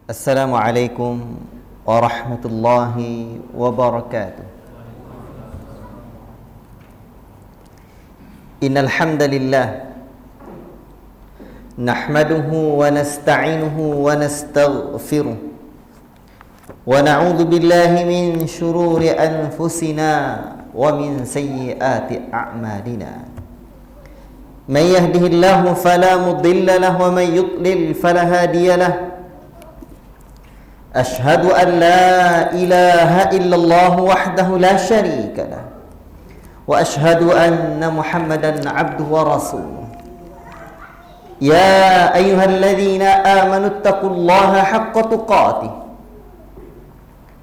Assalamualaikum warahmatullahi wabarakatuh. Innal hamdalillah nahmaduhu wa nasta'inuhu wa nastaghfiruh wa na'udzu billahi min shururi anfusina wa min sayyiati a'malina. Man yahdihillahu fala mudilla lahu wa man yudlil fala hadiya lahu. أشهد أن لا إله إلا الله وحده لا شريك له وأشهد أن محمدا عبده ورسوله يا أيها الذين آمنوا اتقوا الله حق تقاته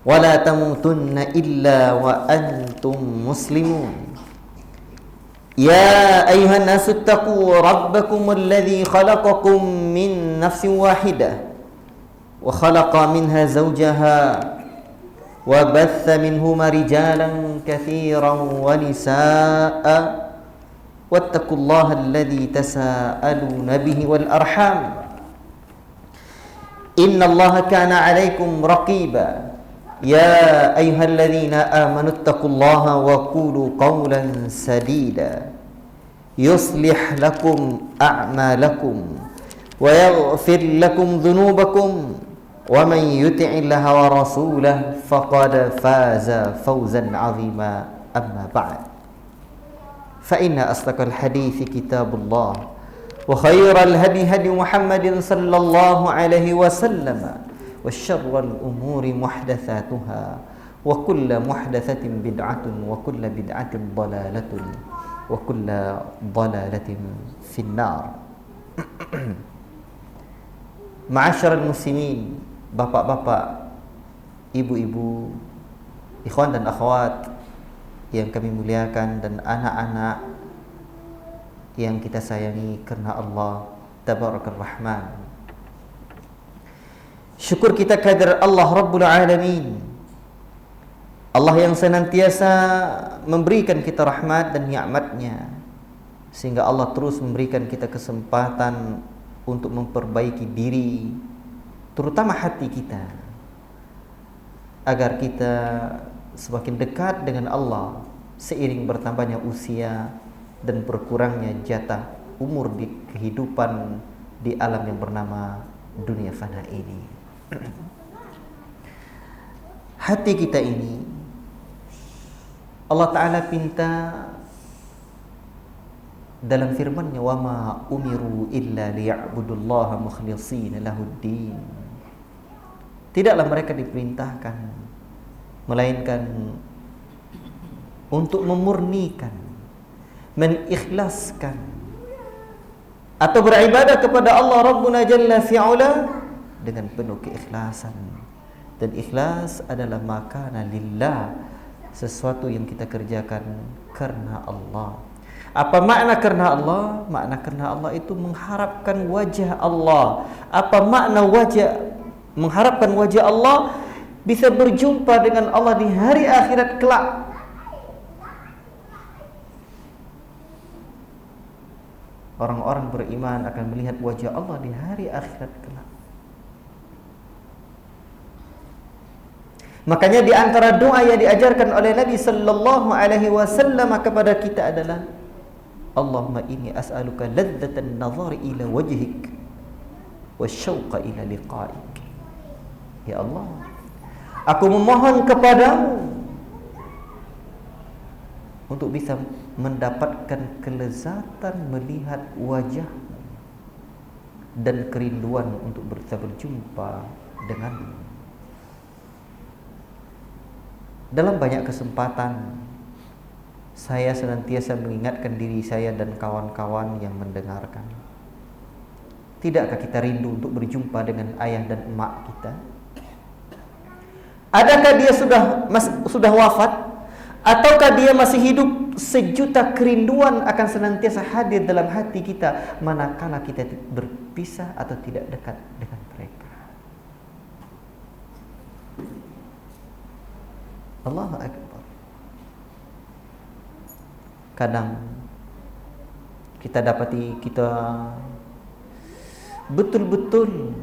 ولا تموتن إلا وأنتم مسلمون يا أيها الناس اتقوا ربكم الذي خلقكم من نفس واحدة وخلق منها زوجها وبث منهما رجالا كثيرا ونساء واتقوا الله الذي تساءلون به والأرحام إن الله كان عليكم رقيبا يا أيها الذين آمنوا اتقوا الله وقولوا قولا سديدا يصلح لكم أعمالكم ويغفر لكم ذنوبكم ومن يطع الله ورسوله فقد فاز فوزا عظيما أما بعد فإن أصدق الحديث كتاب الله وخير الهدي هدي محمد صلى الله عليه وسلم وشر الأمور محدثاتها وكل محدثة بدعة وكل بدعة ضلالة وكل ضلالة في النار. Ma'asyiral muslimin, bapak-bapak, ibu-ibu, ikhwan dan akhwat yang kami muliakan, dan anak-anak yang kita sayangi karena Allah Tabarakar Rahman. Syukur kita kehadirat Allah Rabbul Alamin, Allah yang senantiasa memberikan kita rahmat dan nikmat-Nya, sehingga Allah terus memberikan kita kesempatan untuk memperbaiki diri, terutama hati kita, agar kita semakin dekat dengan Allah seiring bertambahnya usia dan berkurangnya jatah umur di kehidupan di alam yang bernama dunia fana ini. Hati kita ini Allah Ta'ala pinta dalam firman-Nya, wa ma umiru illa liya'budullaha mukhlishina lahuddin. Tidaklah mereka diperintahkan melainkan untuk memurnikan, mengikhlaskan atau beribadah kepada Allah Rabbuna Jalla fi'ala dengan penuh keikhlasan. Dan ikhlas adalah makana lillah, sesuatu yang kita kerjakan karena Allah. Apa makna karena Allah? Makna karena Allah itu mengharapkan wajah Allah. Apa makna wajah? Mengharapkan wajah Allah, bisa berjumpa dengan Allah di hari akhirat kelak. Orang-orang beriman akan melihat wajah Allah di hari akhirat kelak. Makanya di antara doa yang diajarkan oleh Nabi sallallahu alaihi wasallam kepada kita adalah, Allahumma inni as'aluka ladzatan nazari ila wajhik wa syauqa ila liqa'ik. Ya Allah, aku memohon kepadamu untuk bisa mendapatkan kelezatan melihat wajahmu dan kerinduan untuk bisa berjumpa denganmu. Dalam banyak kesempatan saya senantiasa mengingatkan diri saya dan kawan-kawan yang mendengarkan. Tidakkah kita rindu untuk berjumpa dengan ayah dan emak kita? Adakah dia sudah wafat? Ataukah dia masih hidup? Sejuta kerinduan akan senantiasa hadir dalam hati kita manakala kita berpisah atau tidak dekat dengan mereka. Allahu Akbar. Kadang kita dapati kita betul-betul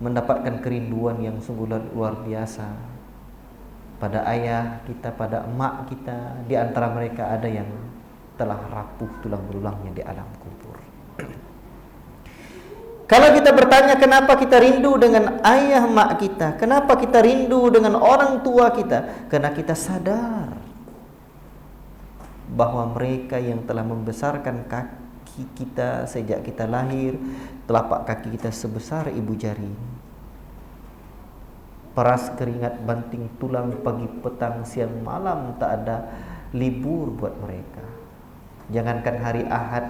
mendapatkan kerinduan yang sungguh luar biasa pada ayah kita, pada emak kita. Di antara mereka ada yang telah rapuh tulang belulangnya di alam kubur. Kalau kita bertanya kenapa kita rindu dengan ayah mak kita, kenapa kita rindu dengan orang tua kita, karena kita sadar bahwa mereka yang telah membesarkan kaki kita sejak kita lahir, telapak kaki kita sebesar ibu jari, peras keringat banting tulang pagi petang siang malam, tak ada libur buat mereka. Jangankan hari Ahad,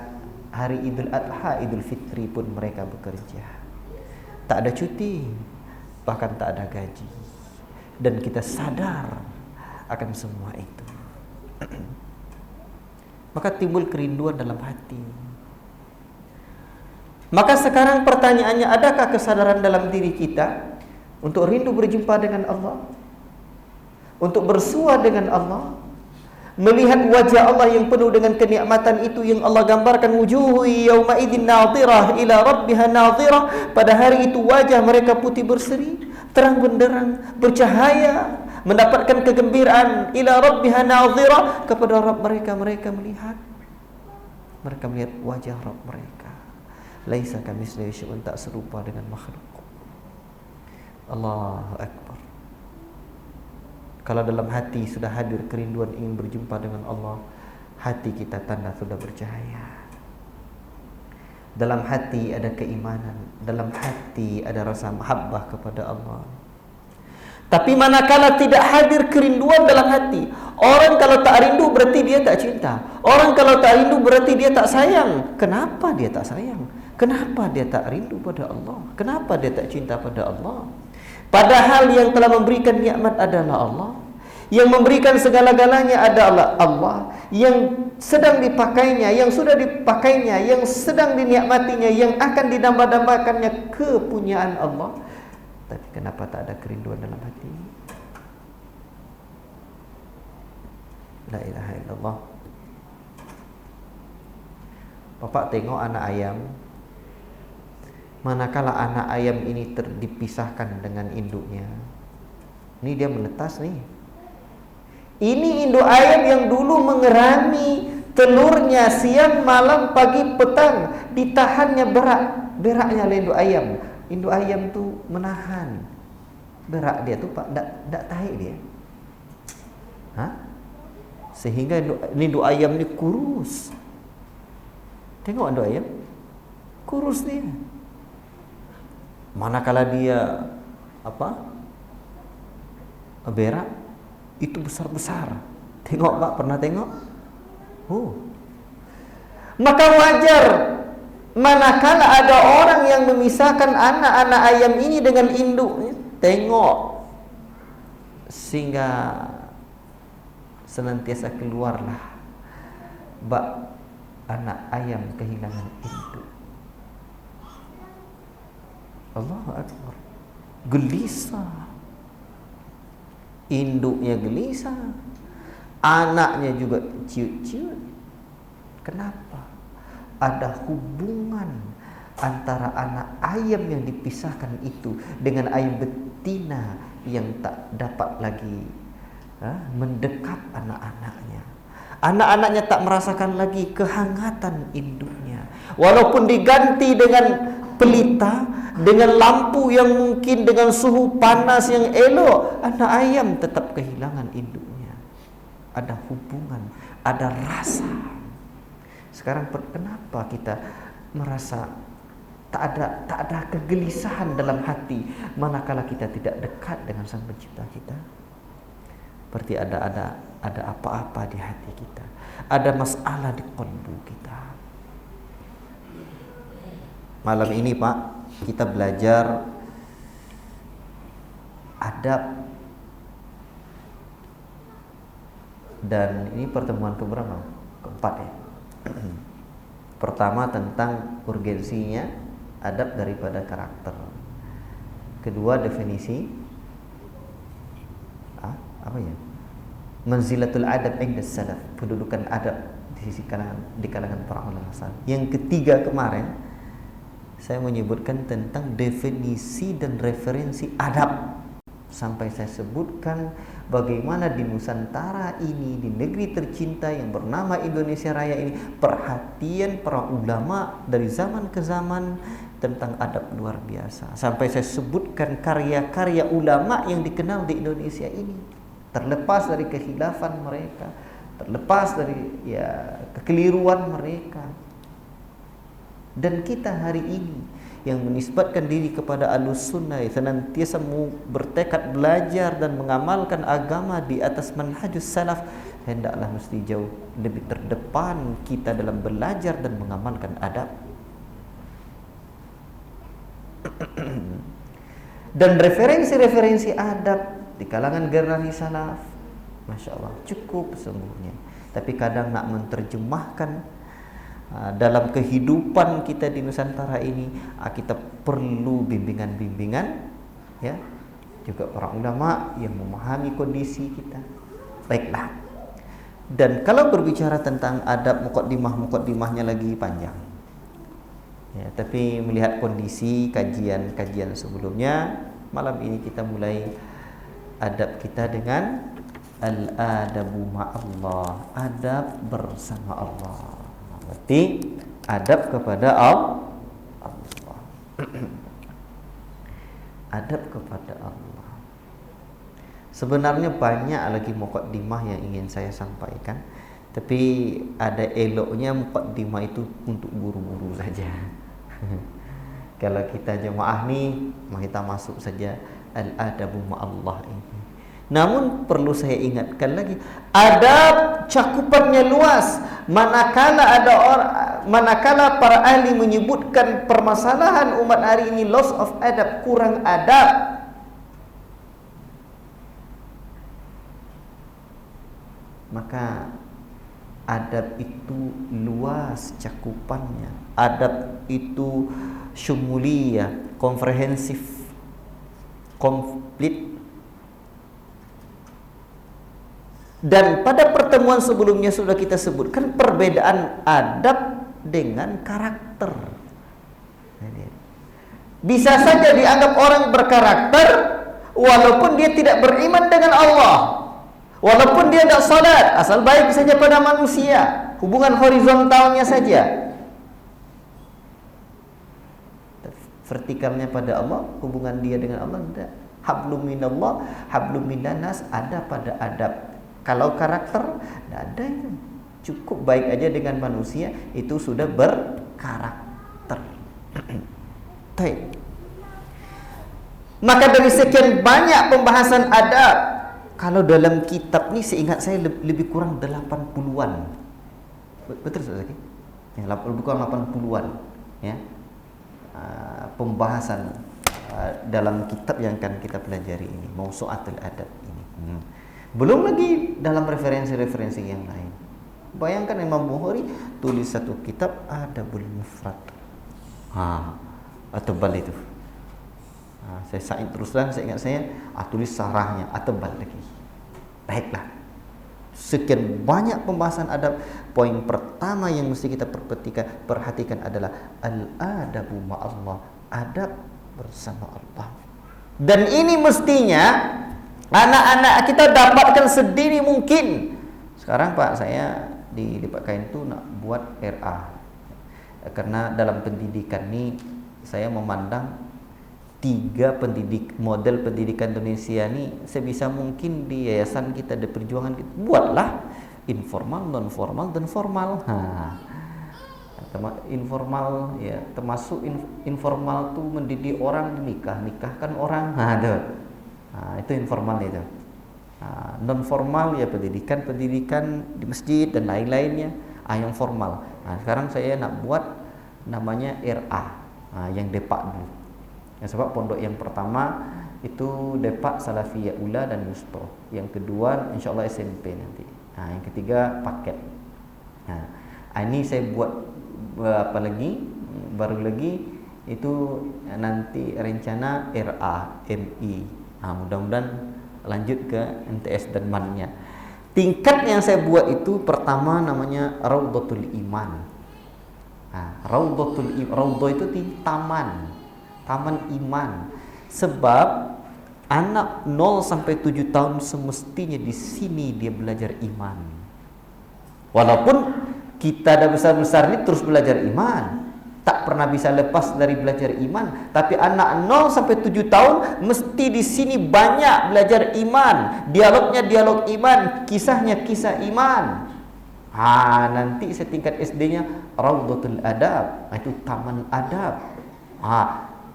hari Idul Adha, Idul Fitri pun mereka bekerja. Tak ada cuti, bahkan tak ada gaji. Dan kita sadar akan semua itu. Maka timbul kerinduan dalam hati. Maka sekarang pertanyaannya, adakah kesadaran dalam diri kita untuk rindu berjumpa dengan Allah, untuk bersua dengan Allah, melihat wajah Allah yang penuh dengan kenikmatan itu yang Allah gambarkan, wujuhu yauma idzin nadhirah ila rabbiha nadhirah. Pada hari itu wajah mereka putih berseri, terang benderang, bercahaya, mendapatkan kegembiraan. Ila rabbiha nadhirah, kepada Rabb mereka melihat. Mereka melihat wajah Rabb mereka. Laisa kamitslihi syai'un, tak serupa dengan makhluk. Allahu Akbar. Kalau dalam hati sudah hadir kerinduan ingin berjumpa dengan Allah, hati kita tanda sudah bercahaya. Dalam hati ada keimanan, dalam hati ada rasa mahabbah kepada Allah. Tapi manakala tidak hadir kerinduan dalam hati, orang kalau tak rindu berarti dia tak cinta. Orang kalau tak rindu berarti dia tak sayang. Kenapa dia tak sayang? Kenapa dia tak rindu pada Allah? Kenapa dia tak cinta pada Allah? Padahal yang telah memberikan nikmat adalah Allah, yang memberikan segala-galanya adalah Allah, yang sedang dipakainya, yang sudah dipakainya, yang sedang dinikmatinya, yang akan didamba-dambakannya kepunyaan Allah. Tapi kenapa tak ada kerinduan dalam hati? La ilaha illallah. Bapak tengok anak ayam. Manakala anak ayam ini dipisahkan dengan induknya, ini dia menetas nih. Ini induk ayam yang dulu mengerami telurnya siang, malam, pagi, petang, ditahannya beraknya oleh induk ayam. Induk ayam tu menahan berak dia tu, Pak, tak tarik dia. Sehingga induk ayam ni kurus. Tengok induk ayam kurus dia. Manakala dia berak itu besar-besar. Tengok Pak, pernah tengok? Maka wajar manakala ada orang yang memisahkan anak-anak ayam ini dengan induknya. Tengok, sehingga senantiasa keluarlah bak anak ayam kehilangan induk. Allahu Akbar. Gelisah. Induknya gelisah, anaknya juga ciut-ciut. Kenapa? Ada hubungan antara anak ayam yang dipisahkan itu dengan ayam betina yang tak dapat lagi mendekap anak-anaknya. Anak-anaknya tak merasakan lagi kehangatan induknya. Walaupun diganti dengan pelita, dengan lampu yang mungkin dengan suhu panas yang elok, anak ayam tetap kehilangan induknya. Ada hubungan, ada rasa. Sekarang kenapa kita merasa tak ada kegelisahan dalam hati manakala kita tidak dekat dengan Sang Pencipta kita? Seperti ada apa-apa di hati kita, ada masalah di qalbu kita. Malam ini Pak, kita belajar adab, dan ini pertemuan keberapa? Keempat ya. Pertama tentang urgensinya adab daripada karakter. Kedua, definisi manzilatul adab inda salaf, kedudukan adab di kalangan para ulama salaf. Yang ketiga kemarin, saya menyebutkan tentang definisi dan referensi adab. Sampai saya sebutkan bagaimana di Nusantara ini, di negeri tercinta yang bernama Indonesia Raya ini, perhatian para ulama dari zaman ke zaman tentang adab luar biasa. Sampai saya sebutkan karya-karya ulama yang dikenal di Indonesia ini, terlepas dari kekhilafan mereka, terlepas dari kekeliruan mereka. Dan kita hari ini yang menisbatkan diri kepada Ahlussunnah, senantiasa bertekad belajar dan mengamalkan agama di atas manhajus salaf, hendaklah mesti jauh lebih terdepan kita dalam belajar dan mengamalkan adab. Dan referensi-referensi adab di kalangan generasi salaf, Masya Allah, cukup sesungguhnya. Tapi kadang nak menerjemahkan dalam kehidupan kita di Nusantara ini, kita perlu bimbingan-bimbingan, ya, juga para ulama yang memahami kondisi kita. Baiklah. Dan kalau berbicara tentang adab, muqaddimahnya lagi panjang. Ya, tapi melihat kondisi kajian sebelumnya, malam ini kita mulai adab kita dengan al-adabu ma'allah, adab bersama Allah. Berarti adab kepada Allah. Adab kepada Allah. Sebenarnya banyak lagi muqaddimah yang ingin saya sampaikan, tapi ada eloknya muqaddimah itu untuk guru-guru saja. Kalau kita jemaah nih, kita masuk saja al-adabu ma'allah ini. Namun perlu saya ingatkan lagi, adab cakupannya luas. Manakala para ahli menyebutkan permasalahan umat hari ini loss of adab, kurang adab, maka adab itu luas cakupannya. Adab itu syumuliyah, komprehensif, komplit. Dan pada pertemuan sebelumnya sudah kita sebutkan perbedaan adab dengan karakter. Bisa saja dianggap orang berkarakter walaupun dia tidak beriman dengan Allah, walaupun dia tidak salat, asal baik saja pada manusia, hubungan horizontalnya saja. Vertikalnya pada Allah, hubungan dia dengan Allah tidak. Hablum minallah, hablum minannas, ada pada adab. Kalau karakter, tidak ada itu. Cukup baik aja dengan manusia, itu sudah berkarakter. Maka dari sekian banyak pembahasan adab, kalau dalam kitab ini seingat saya lebih kurang 80-an. Betul Ustaz Zaki? Ya, lebih kurang 80-an. Ya. Pembahasan dalam kitab yang akan kita pelajari ini, Mausu'atul Adab ini. Belum lagi dalam referensi-referensi yang lain. Bayangkan Imam Bukhari tulis satu kitab Adabul Mufrad. Tebal itu. Saya ingat saya tulis sarahnya, tebal lagi. Baiklah. Sekian banyak pembahasan adab. Poin pertama yang mesti kita perhatikan adalah al-adabu ma'allah, adab bersama Allah. Dan ini mestinya anak-anak kita dapatkan sedini mungkin. Sekarang Pak, saya di Pak Kain itu nak buat RA. Karena dalam pendidikan ini saya memandang 3 model pendidikan Indonesia ini sebisa mungkin di yayasan kita, di perjuangan kita, buatlah informal, non formal dan formal. Informal ya, termasuk informal tuh mendidik orang, nikahkan orang. Itu informal itu. Non formal ya pendidikan di masjid dan lain-lainnya. Yang formal. Sekarang saya nak buat namanya RA, yang depak dulu. Sebab pondok yang pertama itu depak Salafiyah Ula dan Yusra. Yang kedua insyaallah SMP nanti. Yang ketiga paket. Ini saya buat baru lagi itu nanti rencana RA, MI. Mudah-mudahan lanjut ke MTS dan MAN-nya. Tingkat yang saya buat itu pertama namanya Raudhatul Iman. Raudhah itu taman, taman iman. Sebab anak 0 sampai 7 tahun semestinya di sini dia belajar iman. Walaupun kita dah besar-besar ni terus belajar iman, tak pernah bisa lepas dari belajar iman, tapi anak 0 sampai 7 tahun mesti di sini banyak belajar iman. Dialognya dialog iman, kisahnya kisah iman. Nanti setingkat SD-nya Raudhatul Adab, itu taman adab.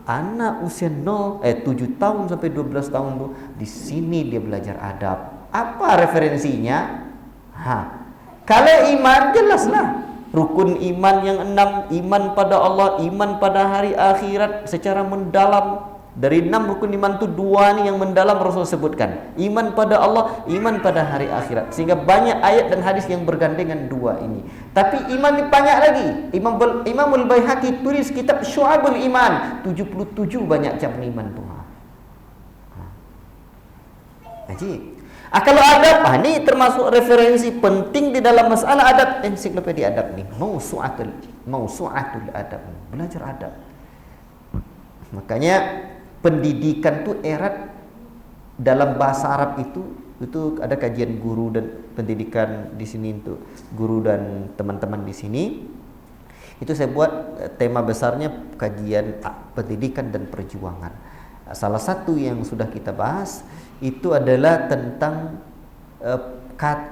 Anak usia 7 tahun sampai 12 tahun tu di sini dia belajar adab. Apa referensinya? Kalau iman jelaslah. Rukun iman yang 6, iman pada Allah, iman pada hari akhirat secara mendalam. Dari 6 rukun iman itu 2 ni yang mendalam Rasul sebutkan. Iman pada Allah, iman pada hari akhirat. Sehingga banyak ayat dan hadis yang bergandengan 2 ini. Tapi iman ni banyak lagi. Imamul Baihaqi tulis kitab Syu'abul Iman, 77 banyak cabang iman tu. Ajib. Kalau adab, ni termasuk referensi penting di dalam masalah adab. Ensiklopedia adab ni, Mausu'atul Adab, belajar adab. Makanya pendidikan tu erat dalam bahasa Arab itu ada kajian guru dan pendidikan di sini untuk guru dan teman-teman di sini. Itu saya buat tema besarnya kajian pendidikan dan perjuangan. Salah satu yang sudah kita bahas itu adalah tentang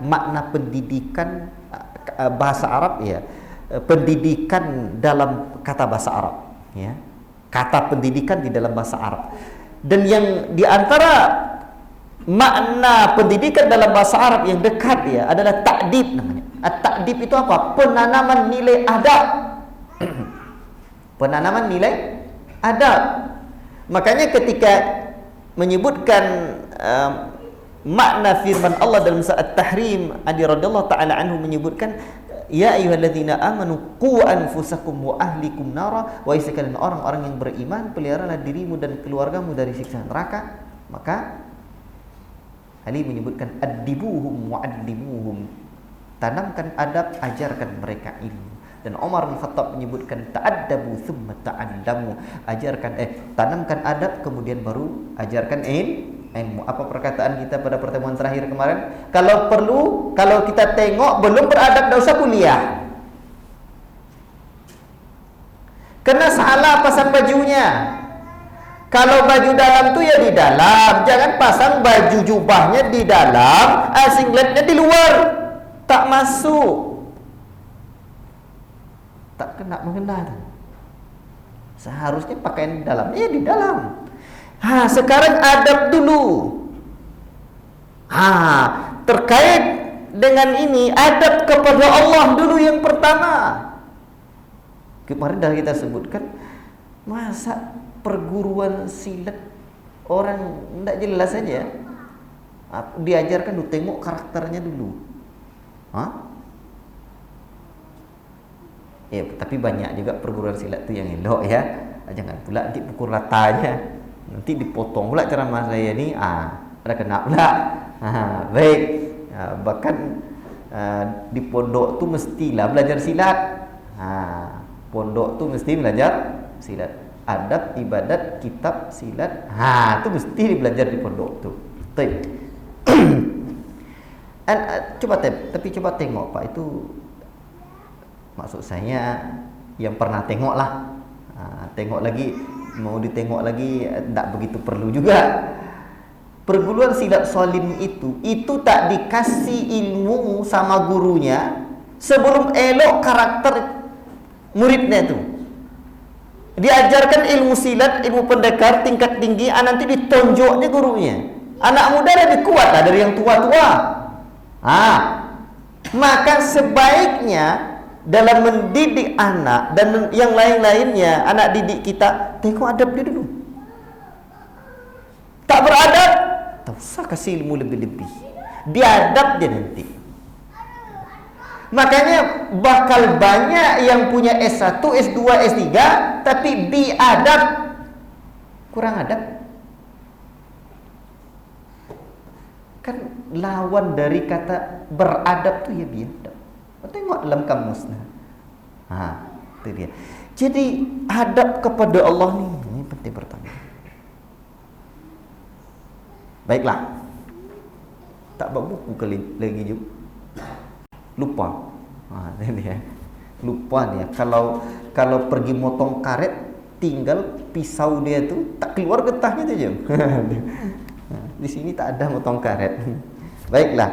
makna pendidikan bahasa Arab ya. Pendidikan dalam kata bahasa Arab ya. Kata pendidikan di dalam bahasa Arab. Dan yang di antara makna pendidikan dalam bahasa Arab yang dekat ya adalah ta'dib namanya. At-ta'dib itu apa? Penanaman nilai adab. Penanaman nilai adab. Makanya ketika menyebutkan makna firman Allah dalam surah At-Tahrim, Ali radhiyallahu taala anhu menyebutkan, ya ayyuhalladzina amanu qu anfusakum wa ahlikum nara, wa sekalian orang-orang yang beriman, peliharalah dirimu dan keluargamu dari siksa neraka. Maka Ali menyebutkan addibuhum wa adlimuhum, tanamkan adab, ajarkan mereka ilmu. Dan Umar bin Khattab menyebutkan ta'addabu thumma ta'allamu, tanamkan adab kemudian baru ajarkan ilmu. Apa perkataan kita pada pertemuan terakhir kemarin? Kalau perlu, kalau kita tengok belum beradab, tak usah kuliah. Kena salah pasang bajunya. Kalau baju dalam tu ya di dalam, jangan pasang baju jubahnya di dalam, singletnya di luar, tak masuk, tak kena mengenal. Seharusnya pakaian di dalam, ya di dalam. Sekarang adab dulu. Terkait dengan ini, adab kepada Allah dulu yang pertama. Kemarin dah kita sebutkan, masa perguruan silat orang tidak jelas saja diajarkan dulu, tengok karakternya dulu. Ya, tapi banyak juga perguruan silat tu yang elok ya. Jangan pula nanti pukul ratanya, nanti dipotong pula ceramah saya ni, ada kena pula. Baik, bahkan di pondok tu mestilah belajar silat. Pondok tu mesti belajar silat, adab, ibadat, kitab, silat. Tu mesti belajar di pondok tu. Baik. Coba tengok Pak, itu maksud saya yang pernah tengok lah. Tengok lagi, mau ditengok lagi tak begitu perlu juga. Perguruan silat Salim itu tak dikasih ilmu sama gurunya sebelum elok karakter muridnya tu. Diajarkan ilmu silat, ilmu pendekar tingkat tinggi, nanti ditonjoknya gurunya. Anak muda lebih kuat lah dari yang tua-tua. Maka sebaiknya dalam mendidik anak dan yang lain-lainnya, anak didik kita, tengok adab dia dulu. Tak beradab, tak usah kasih ilmu lebih-lebih. Biadab dia nanti. Makanya bakal banyak yang punya S1, S2, S3 tapi biadab, kurang adab. Kan lawan dari kata beradab tu ya biadab. Tengok dalam kamusnya. Itu dia. Jadi adab kepada Allah ini penting pertama. Baiklah. Tak bawa buku kali lagi juga. Lupa. Ini dia. Lupa dia. Kalau pergi motong karet, tinggal pisau dia tu tak keluar getahnya tu je. Di sini tak ada motong karet. Baiklah.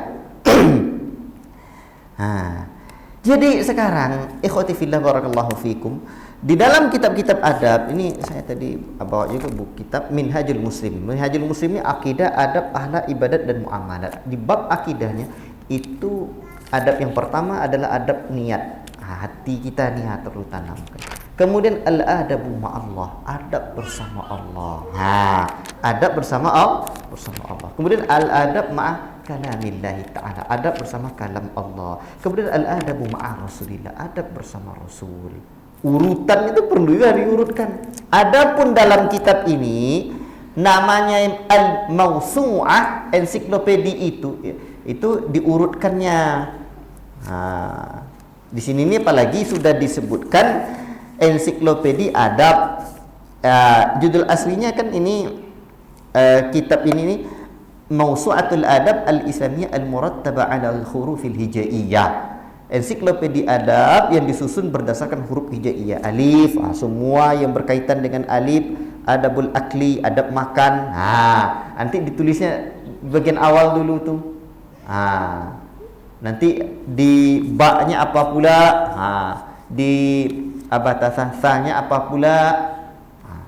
Jadi sekarang ikhwati fillah barakallahu fikum, di dalam kitab-kitab adab ini saya tadi bawa juga buku kitab Minhajul Muslim. Minhajul Muslim ini akidah, adab, akhlak, ibadat dan muamalat. Di bab akidahnya itu adab yang pertama adalah adab niat. Hati kita niat perlu tanamkan. Kemudian al-adabu ma'allah, adab bersama Allah. Adab bersama Allah. Kemudian al-adab ma'a kalamillahi ta'ala, adab bersama kalam Allah. Kemudian al-adabu ma'a Rasulillah, adab bersama Rasul. Urutan itu perlu juga diurutkan. Adapun dalam kitab ini namanya al-mawsu'ah, ensiklopedia itu diurutkannya. Di sini ini apalagi sudah disebutkan ensiklopedia adab. Judul aslinya kan ini kitab ini nih, Mawsu'atul Adab Al-Islamiyah Al-Murattaba 'ala al-Hurufil Hijaiyah. Ensiklopedia adab yang disusun berdasarkan huruf hijaiyah. Alif, semua yang berkaitan dengan alif, adabul akli, adab makan. Nanti ditulisnya bagian awal dulu tuh. Nanti di ba-nya apa pula? Di abatasahnya apa pula?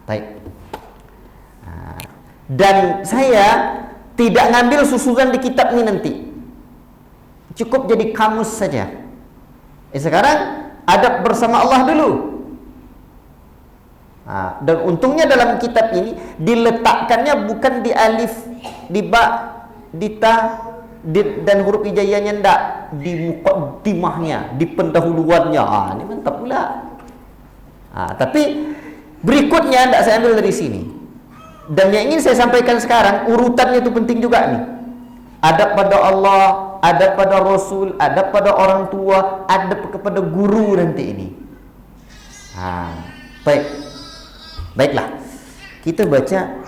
Baik. Dan saya tidak ngambil susunan di kitab ini nanti. Cukup jadi kamus saja. Sekarang adab bersama Allah dulu. Dan untungnya dalam kitab ini diletakkannya bukan di alif, di ba, di ta, dan huruf hijaiyahnya ndak, di muqaddimahnya, di pendahuluannya. Ini mantap pula. Tapi berikutnya ndak saya ambil dari sini. Dan yang ingin saya sampaikan sekarang, urutannya itu penting juga nih. Adab pada Allah, adab pada Rasul, adab pada orang tua, adab kepada guru nanti ini. Baiklah. Kita baca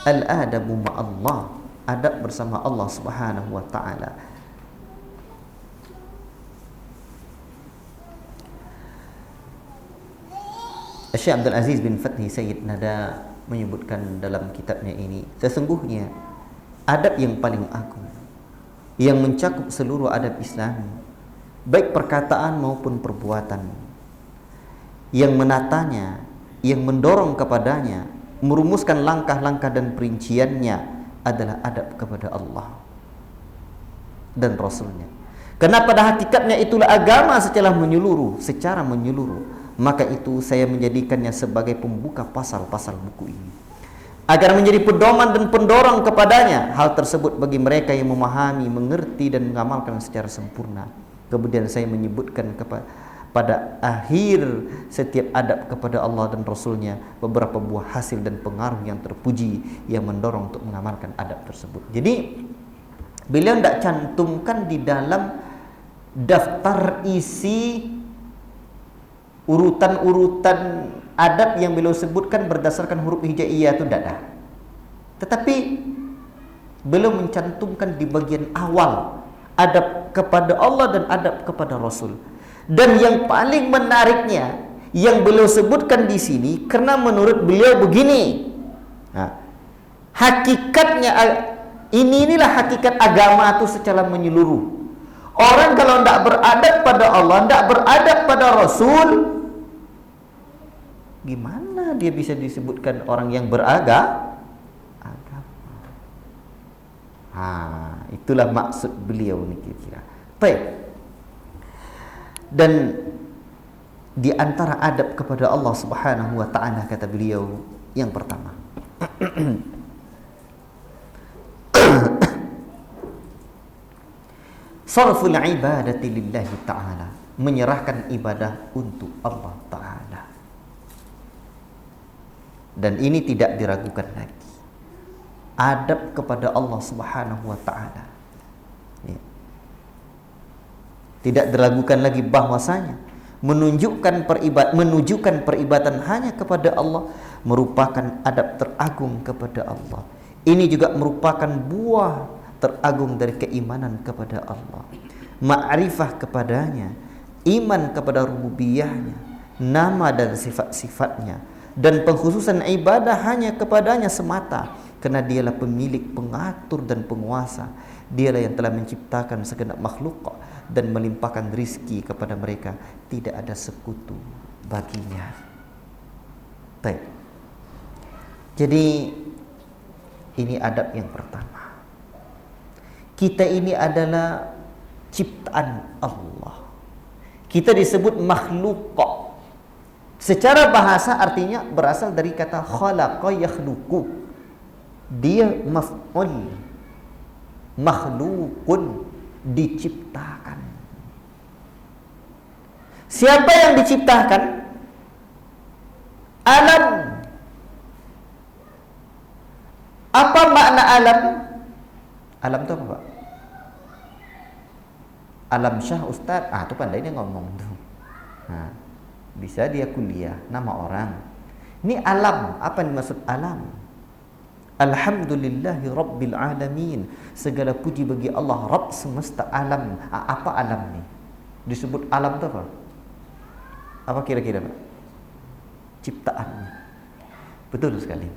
al-adabu ma'allah, adab bersama Allah Subhanahu wa taala. Syekh Abdul Aziz bin Fathi Sayyid Nada menyebutkan dalam kitabnya ini, sesungguhnya adab yang paling agung yang mencakup seluruh adab Islam, baik perkataan maupun perbuatan, yang menatanya, yang mendorong kepadanya, merumuskan langkah-langkah dan perinciannya adalah adab kepada Allah dan Rasulnya. Karena pada hakikatnya itulah agama secara menyeluruh. Maka itu saya menjadikannya sebagai pembuka pasal-pasal buku ini, agar menjadi pedoman dan pendorong kepadanya. Hal tersebut bagi mereka yang memahami, mengerti dan mengamalkan secara sempurna. Kemudian saya menyebutkan pada akhir setiap adab kepada Allah dan Rasulnya beberapa buah hasil dan pengaruh yang terpuji yang mendorong untuk mengamalkan adab tersebut. Jadi beliau tidak cantumkan di dalam daftar isi urutan-urutan adab yang beliau sebutkan berdasarkan huruf hijaiyah itu tidak ada. Tetapi beliau mencantumkan di bagian awal adab kepada Allah dan adab kepada Rasul. Dan yang paling menariknya yang beliau sebutkan di sini, karena menurut beliau begini, hakikatnya inilah hakikat agama itu secara menyeluruh. Orang kalau tidak beradab pada Allah, tidak beradab pada Rasul, gimana dia bisa disebutkan orang yang beragama? Itulah maksud beliau ni kira-kira. Baik. Dan di antara adab kepada Allah Subhanahu wa taala, kata beliau, yang pertama sarful ibadati lillahi ta'ala, menyerahkan ibadah untuk Allah Ta'ala. Dan ini tidak diragukan lagi, adab kepada Allah Subhanahu wa ta'ala. Tidak diragukan lagi bahwasanya menujukan peribadatan hanya kepada Allah merupakan adab teragung kepada Allah. Ini juga merupakan buah teragung dari keimanan kepada Allah. Ma'rifah kepadanya, iman kepada rububiyahnya, nama dan sifat-sifatnya, dan pengkhususan ibadah hanya kepadanya semata, karena dialah pemilik, pengatur dan penguasa. Dialah yang telah menciptakan segenap makhluk dan melimpahkan rizki kepada mereka, tidak ada sekutu baginya. Baik. Jadi ini adab yang pertama. Kita ini adalah ciptaan Allah. Kita disebut makhluk. Secara bahasa artinya berasal dari kata khalaqa yakhluqu. Dia maf'ul, makhlukun, diciptakan. Siapa yang diciptakan? Alam. Apa makna alam? Alam itu apa, Pak? Alam Syah Ustaz. Itu pandai dia ngomong tuh. Nah, bisa dia kuliah nama orang. Ini alam. Apa yang dimaksud alam? Alhamdulillahi Rabbil Alamin. Segala puji bagi Allah, Rabb semesta alam. Apa alam ni? Disebut alam itu apa? Apa kira-kira, Pak? Ciptaan. Betul sekali.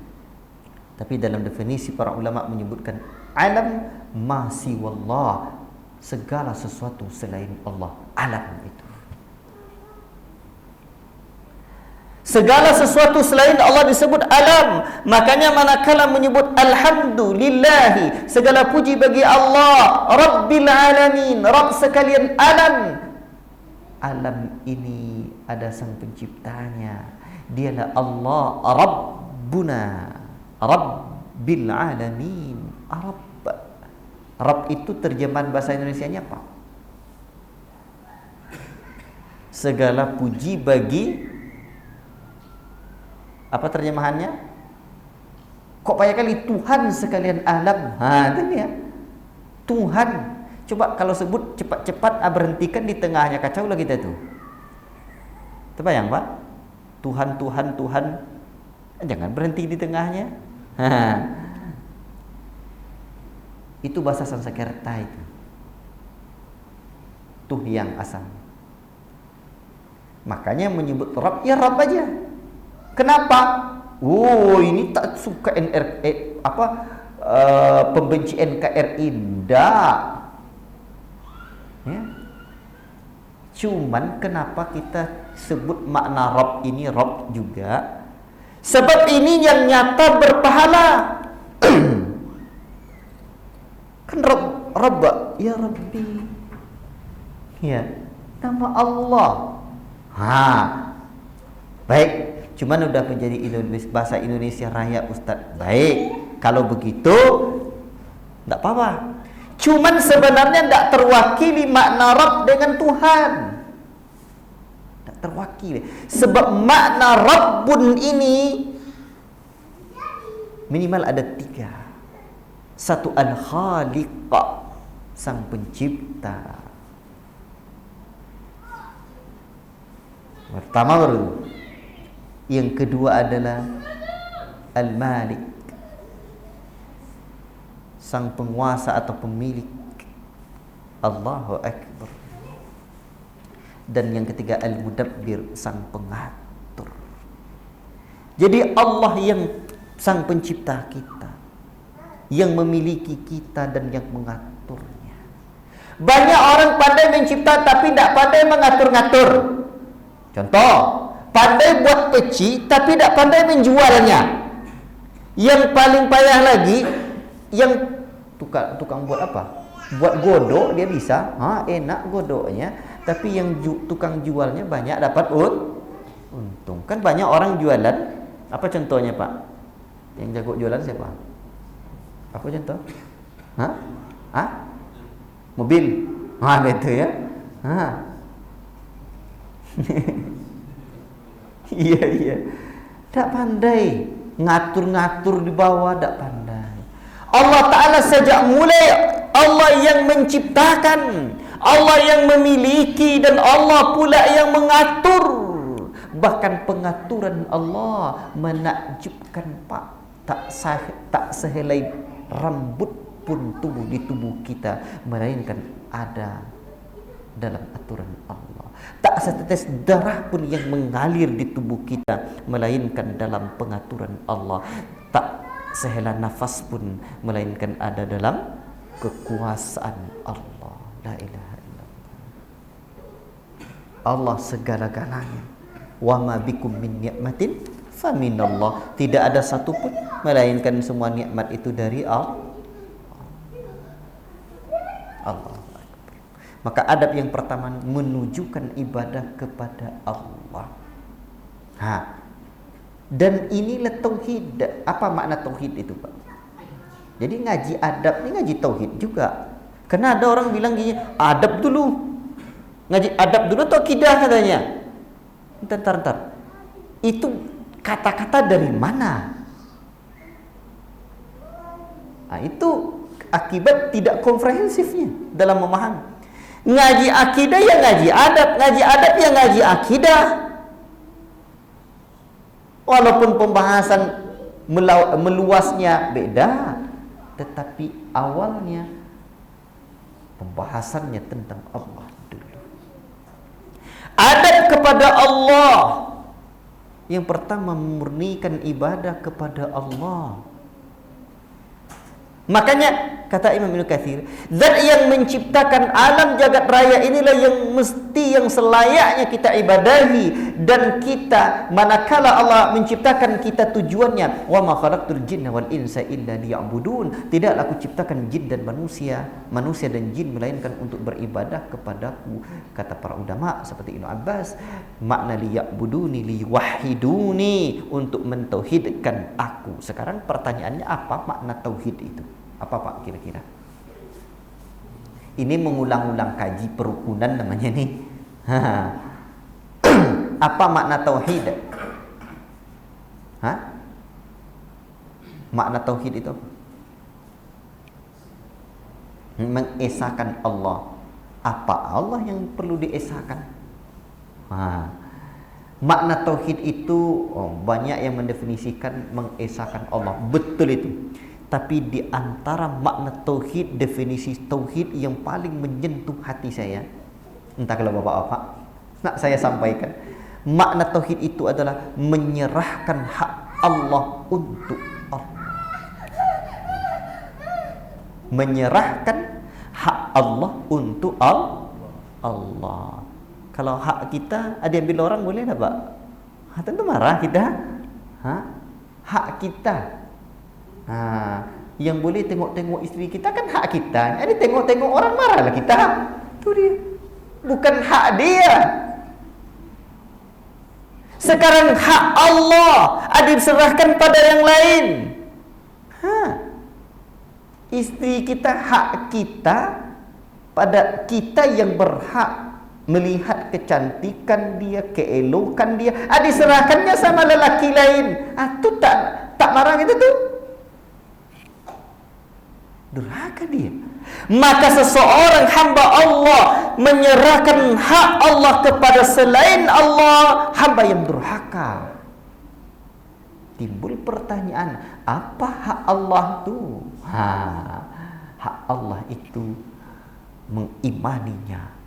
Tapi dalam definisi para ulama menyebutkan alam ma siwallah, segala sesuatu selain Allah. Alam itu. Segala sesuatu selain Allah disebut alam. Makanya manakala menyebut alhamdulillahi, segala puji bagi Allah, Rabbil Alamin, Rabb sekalian alam. Alam ini ada sang penciptanya. Dialah Allah, Rabbuna, Rabbil Alamin. Rabb itu terjemahan bahasa Indonesianya apa? Segala puji bagi, apa terjemahannya? Kok banyak kali Tuhan sekalian alam. Itu ya. Tuhan. Coba kalau sebut cepat-cepat berhentikan di tengahnya, kacau lah kita tuh. Terbayang, Pak? Tuhan. Jangan berhenti di tengahnya. Itu bahasa Sanskerta itu. Tuh yang asam. Makanya menyebut Rabb, ya Rabb aja. Kenapa? Ini tak suka pembenci NKRI. Ndak. Ya. Cuman kenapa kita sebut makna Rabb ini Rabb juga? Sebab ini yang nyata berpahala. Kan Rabb, ya Rabbi. Ya, nama Allah. Baik. Cuman udah menjadi bahasa Indonesia Raya, Ustaz. Baik, kalau begitu enggak apa-apa. Cuman sebenarnya enggak terwakili makna Rabb dengan Tuhan. Enggak terwakili. Sebab makna Rabbun ini minimal ada 3. Satu, Al-Khaliq, sang pencipta. Pertama baru. Yang kedua adalah Al-Malik, sang penguasa atau pemilik. Allahu Akbar. Dan yang ketiga Al-Mudabbir, sang pengatur. Jadi Allah yang sang pencipta kita, yang memiliki kita dan yang mengaturnya. Banyak orang pandai mencipta tapi tidak pandai mengatur-ngatur. Contoh, pandai buat peci tapi tidak pandai menjualnya. Yang paling payah lagi, yang tukang buat apa? Buat godok dia bisa, enak godoknya, tapi yang tukang jualnya banyak dapat untung. Kan banyak orang jualan. Apa contohnya, Pak? Yang jago jualan siapa? Apa contoh? Mobil. Gitu ya. Iya. Tak pandai ngatur-ngatur di bawah, tak pandai. Allah Ta'ala sejak mulai Allah yang menciptakan, Allah yang memiliki dan Allah pula yang mengatur. Bahkan pengaturan Allah menakjubkan, Pak. Tak sehelai rambut pun tumbuh di tubuh kita, melainkan ada dalam aturan Allah. Tak setetes darah pun yang mengalir di tubuh kita, melainkan dalam pengaturan Allah. Tak sehela nafas pun, melainkan ada dalam kekuasaan Allah. La ilaha illallah. Allah segala-galanya. Wa ma bikum min ni'matin faminallah. Tidak ada satu pun, melainkan semua nikmat itu dari Allah. Maka adab yang pertama menunjukkan ibadah kepada Allah. Dan inilah tauhid. Apa makna tauhid itu, Pak? Jadi ngaji adab ini ngaji tauhid juga. Karena ada orang bilang gini, adab dulu. Ngaji adab dulu atau akidah katanya. Entar. Itu kata-kata dari mana? Itu akibat tidak komprehensifnya dalam memahami. Ngaji akidah ya ngaji adab ya ngaji akidah. Walaupun pembahasan meluasnya beda, tetapi awalnya pembahasannya tentang Allah dulu. Adab kepada Allah. Yang pertama memurnikan ibadah kepada Allah. Makanya kata Imam Ibnu Katsir, zat yang menciptakan alam jagat raya inilah yang mesti, yang selayaknya kita ibadahi. Dan kita, manakala Allah menciptakan kita, tujuannya wa ma khalaqtul jinna wal insa illa liya'budun. Tidaklah aku ciptakan jin dan manusia dan jin melainkan untuk beribadah kepadaku. Kata para ulama seperti Ibnu Abbas, makna liya'buduni liwahiduni, untuk mentauhidkan aku. Sekarang pertanyaannya, apa makna tauhid itu? Apa, Pak, kira-kira? Ini mengulang-ulang kaji perukunan namanya nih. Apa makna tauhid? Makna tauhid itu apa? Mengesahkan Allah. Apa Allah yang perlu diesahkan? Makna tauhid itu banyak yang mendefinisikan mengesahkan Allah. Betul itu. Tapi di antara makna tauhid, definisi tauhid yang paling menyentuh hati saya, entah kalau bapak-bapak nak saya sampaikan, makna tauhid itu adalah menyerahkan hak Allah untuk Allah. Menyerahkan hak Allah untuk Allah. Kalau hak kita ada yang ambil orang, boleh tak, Pak? Tentu marah kita. Hak kita. Yang boleh tengok-tengok isteri kita kan hak kita. Ini tengok-tengok orang, marahlah kita. Itu dia. Bukan hak dia. Sekarang hak Allah ada diserahkan pada yang lain. Isteri kita, hak kita pada kita yang berhak melihat kecantikan dia, keelokan dia, diserahkannya sama lelaki lain. Itu tak marah gitu tuh. Durhaka dia. Maka seseorang hamba Allah menyerahkan hak Allah kepada selain Allah, hamba yang durhaka. Timbul pertanyaan, apa hak Allah itu? Hak Allah itu mengimaninya.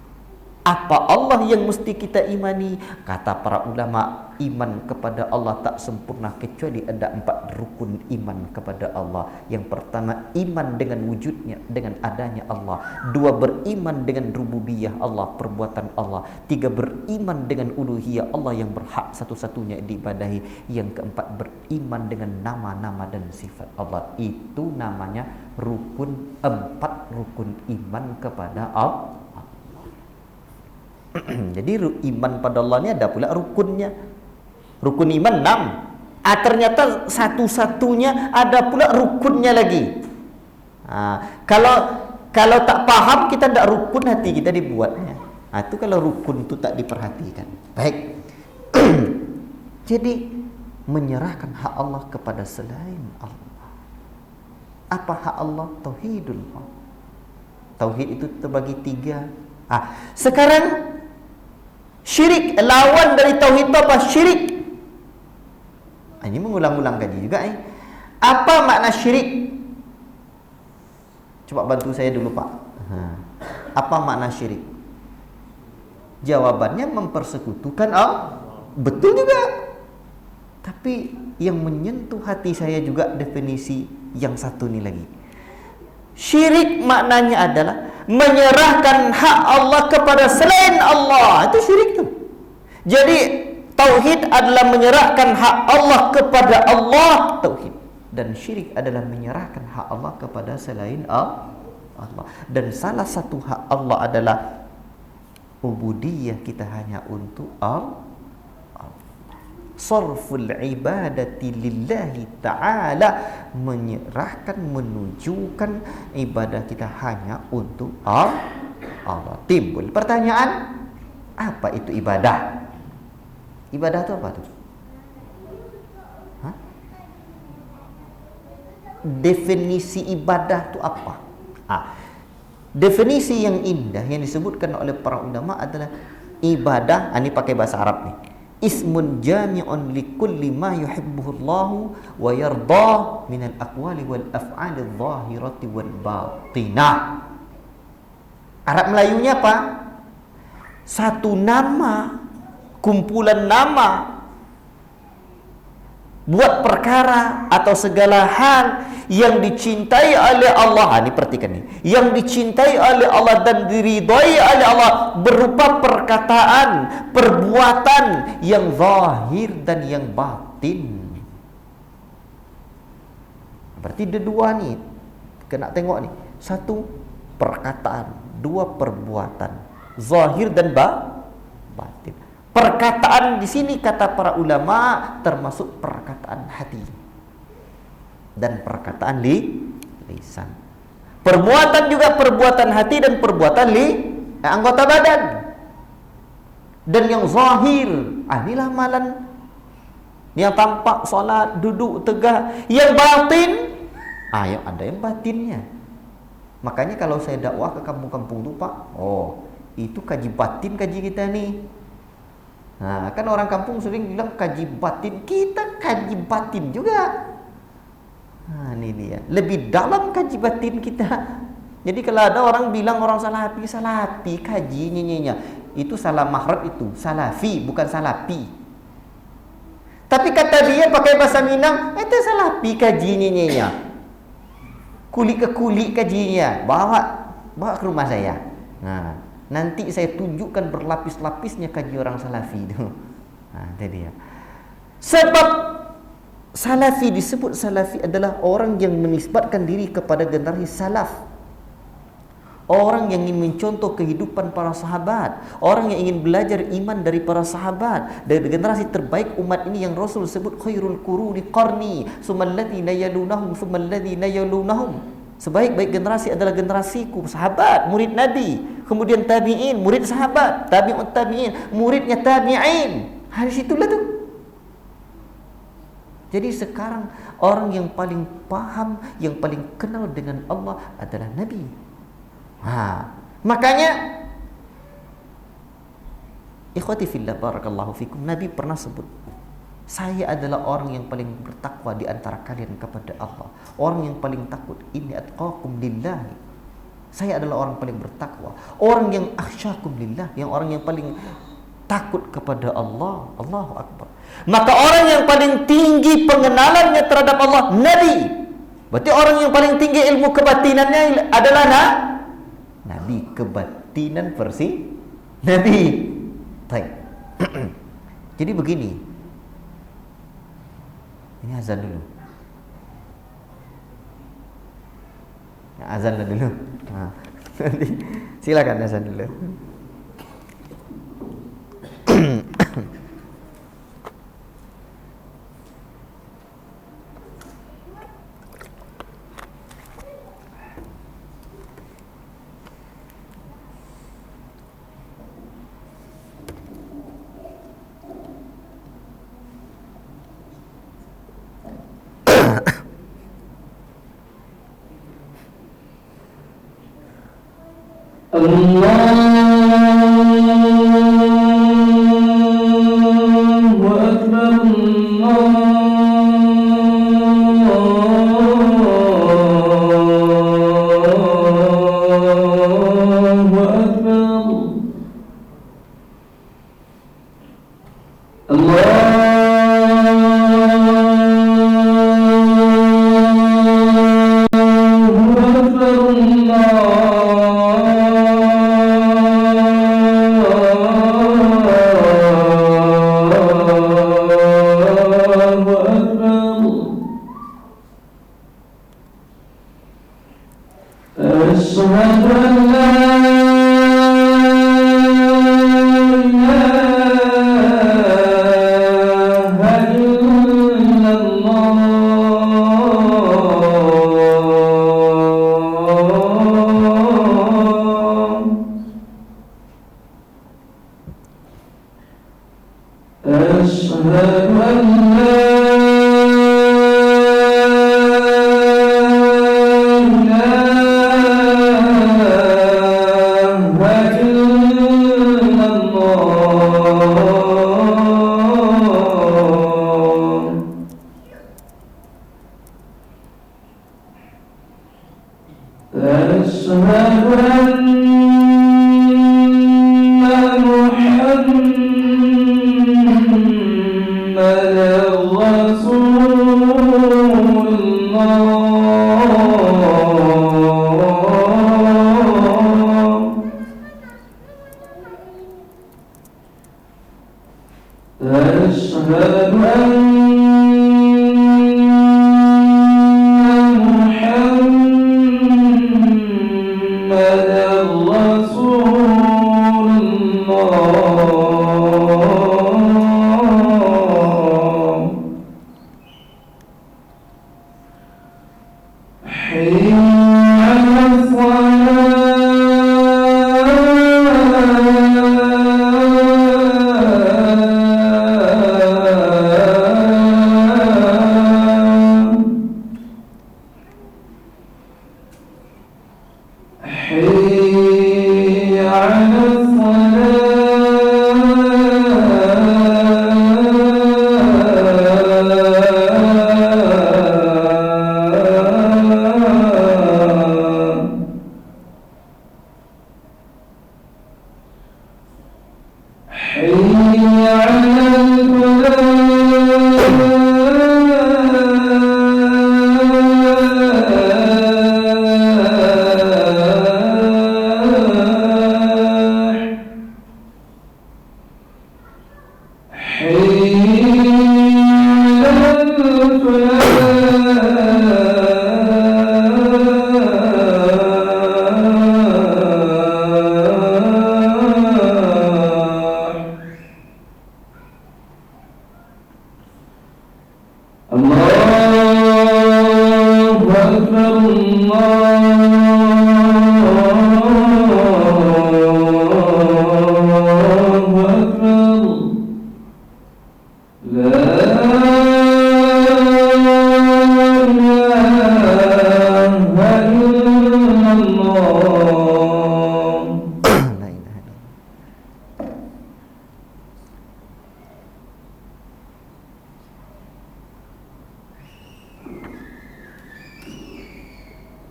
Apa Allah yang mesti kita imani? Kata para ulama, iman kepada Allah tak sempurna kecuali ada 4 rukun iman kepada Allah. Yang pertama, iman dengan wujudnya, dengan adanya Allah. 2, beriman dengan rububiyah Allah, perbuatan Allah. 3, beriman dengan uluhiyah Allah yang berhak satu-satunya diibadahi. Yang keempat, beriman dengan nama-nama dan sifat Allah. Itu namanya rukun, 4 rukun iman kepada Allah. Jadi iman pada Allah ini ada pula rukunnya. Rukun iman 6. Ternyata satu-satunya ada pula rukunnya lagi. Kalau tak paham, kita tidak rukun hati kita dibuatnya. Itu kalau rukun itu tak diperhatikan. Baik. Jadi menyerahkan hak Allah kepada selain Allah. Apa hak Allah? Tauhidul Allah. Tauhid itu terbagi 3. Sekarang syirik, lawan dari tauhid itu apa? Syirik. Ini mengulang-ulang kaji juga. Apa makna syirik? Coba bantu saya dulu, Pak. Apa makna syirik? Jawabannya mempersekutukan Allah. Betul juga. Tapi yang menyentuh hati saya juga definisi yang satu ini lagi. Syirik maknanya adalah menyerahkan hak Allah kepada selain Allah. Itu syirik tuh. Jadi tauhid adalah menyerahkan hak Allah kepada Allah, tauhid. Dan syirik adalah menyerahkan hak Allah kepada selain Allah. Dan salah satu hak Allah adalah ubudiyah kita hanya untuk Allah. Sarful ibadati lillahi ta'ala, menyerahkan, menunjukkan ibadah kita hanya untuk Allah. Timbul pertanyaan, apa itu ibadah? Ibadah itu apa tuh? Definisi ibadah itu apa? Definisi yang indah yang disebutkan oleh para ulama adalah ibadah, ini pakai bahasa Arab nih. Ismun jami'un likulli ma yuhibbuhullahu wa yardah minal aqwali wal af'ali adh-dhahirati wal batinah. Arab Melayunya apa? Satu nama, kumpulan nama buat perkara atau segala hal yang dicintai oleh Allah. Ini perhatikan nih. Yang dicintai oleh Allah dan diridhai oleh Allah berupa perkataan, perbuatan yang zahir dan yang batin. Berarti ada dua nih. Kena tengok nih. Satu perkataan, dua perbuatan, zahir dan batin. Perkataan di sini kata para ulama termasuk perkataan hati dan perkataan lisan. Perbuatan juga perbuatan hati dan perbuatan anggota badan. Dan yang zahir, inilah amalan yang tampak, solat, duduk tegak. Yang batin, yang ada yang batinnya. Makanya kalau saya dakwah ke kampung-kampung itu, Pak, itu kaji batin kaji kita nih. Kan orang kampung sering bilang kaji batin, kita kaji batin juga. Ini dia, lebih dalam kaji batin kita. Jadi kalau ada orang bilang orang salafi kaji nyenyinya, itu salah mahrab, itu salafi bukan salapi. Tapi kata dia pakai bahasa Minang, itu salafi kaji nyenyinya, kulit ke kulit kajinya, bawa ke rumah saya. Nanti saya tunjukkan berlapis-lapisnya kaji orang salafi itu. Itu dia. Sebab salafi disebut salafi adalah orang yang menisbatkan diri kepada generasi salaf. Orang yang ingin mencontoh kehidupan para sahabat, orang yang ingin belajar iman dari para sahabat, dari generasi terbaik umat ini yang Rasul sebut khairul quruni qarni, tsummal ladzina yalunahum, tsummal ladzina yalunahum. Sebaik-baik generasi adalah generasiku, sahabat, murid Nabi, kemudian tabi'in, murid sahabat, tabi'ut tabi'in, muridnya tabi'in. Di situlah tuh. Jadi sekarang orang yang paling paham, yang paling kenal dengan Allah adalah Nabi. Makanya ikhwati fillah barakallahu fikum, Nabi pernah sebut, saya adalah orang yang paling bertakwa di antara kalian kepada Allah. Orang yang paling takut, inni atqakum lillahi. Saya adalah orang paling bertakwa. Orang yang akhsyakum lillah, yang orang yang paling takut kepada Allah. Allahu Akbar. Maka orang yang paling tinggi pengenalannya terhadap Allah, Nabi. Berarti orang yang paling tinggi ilmu kebatinannya adalah Nabi. Kebatinan versi Nabi. Baik. Jadi begini. Ini azan dulu. Azan dulu. Nanti silakan azan dulu. Allah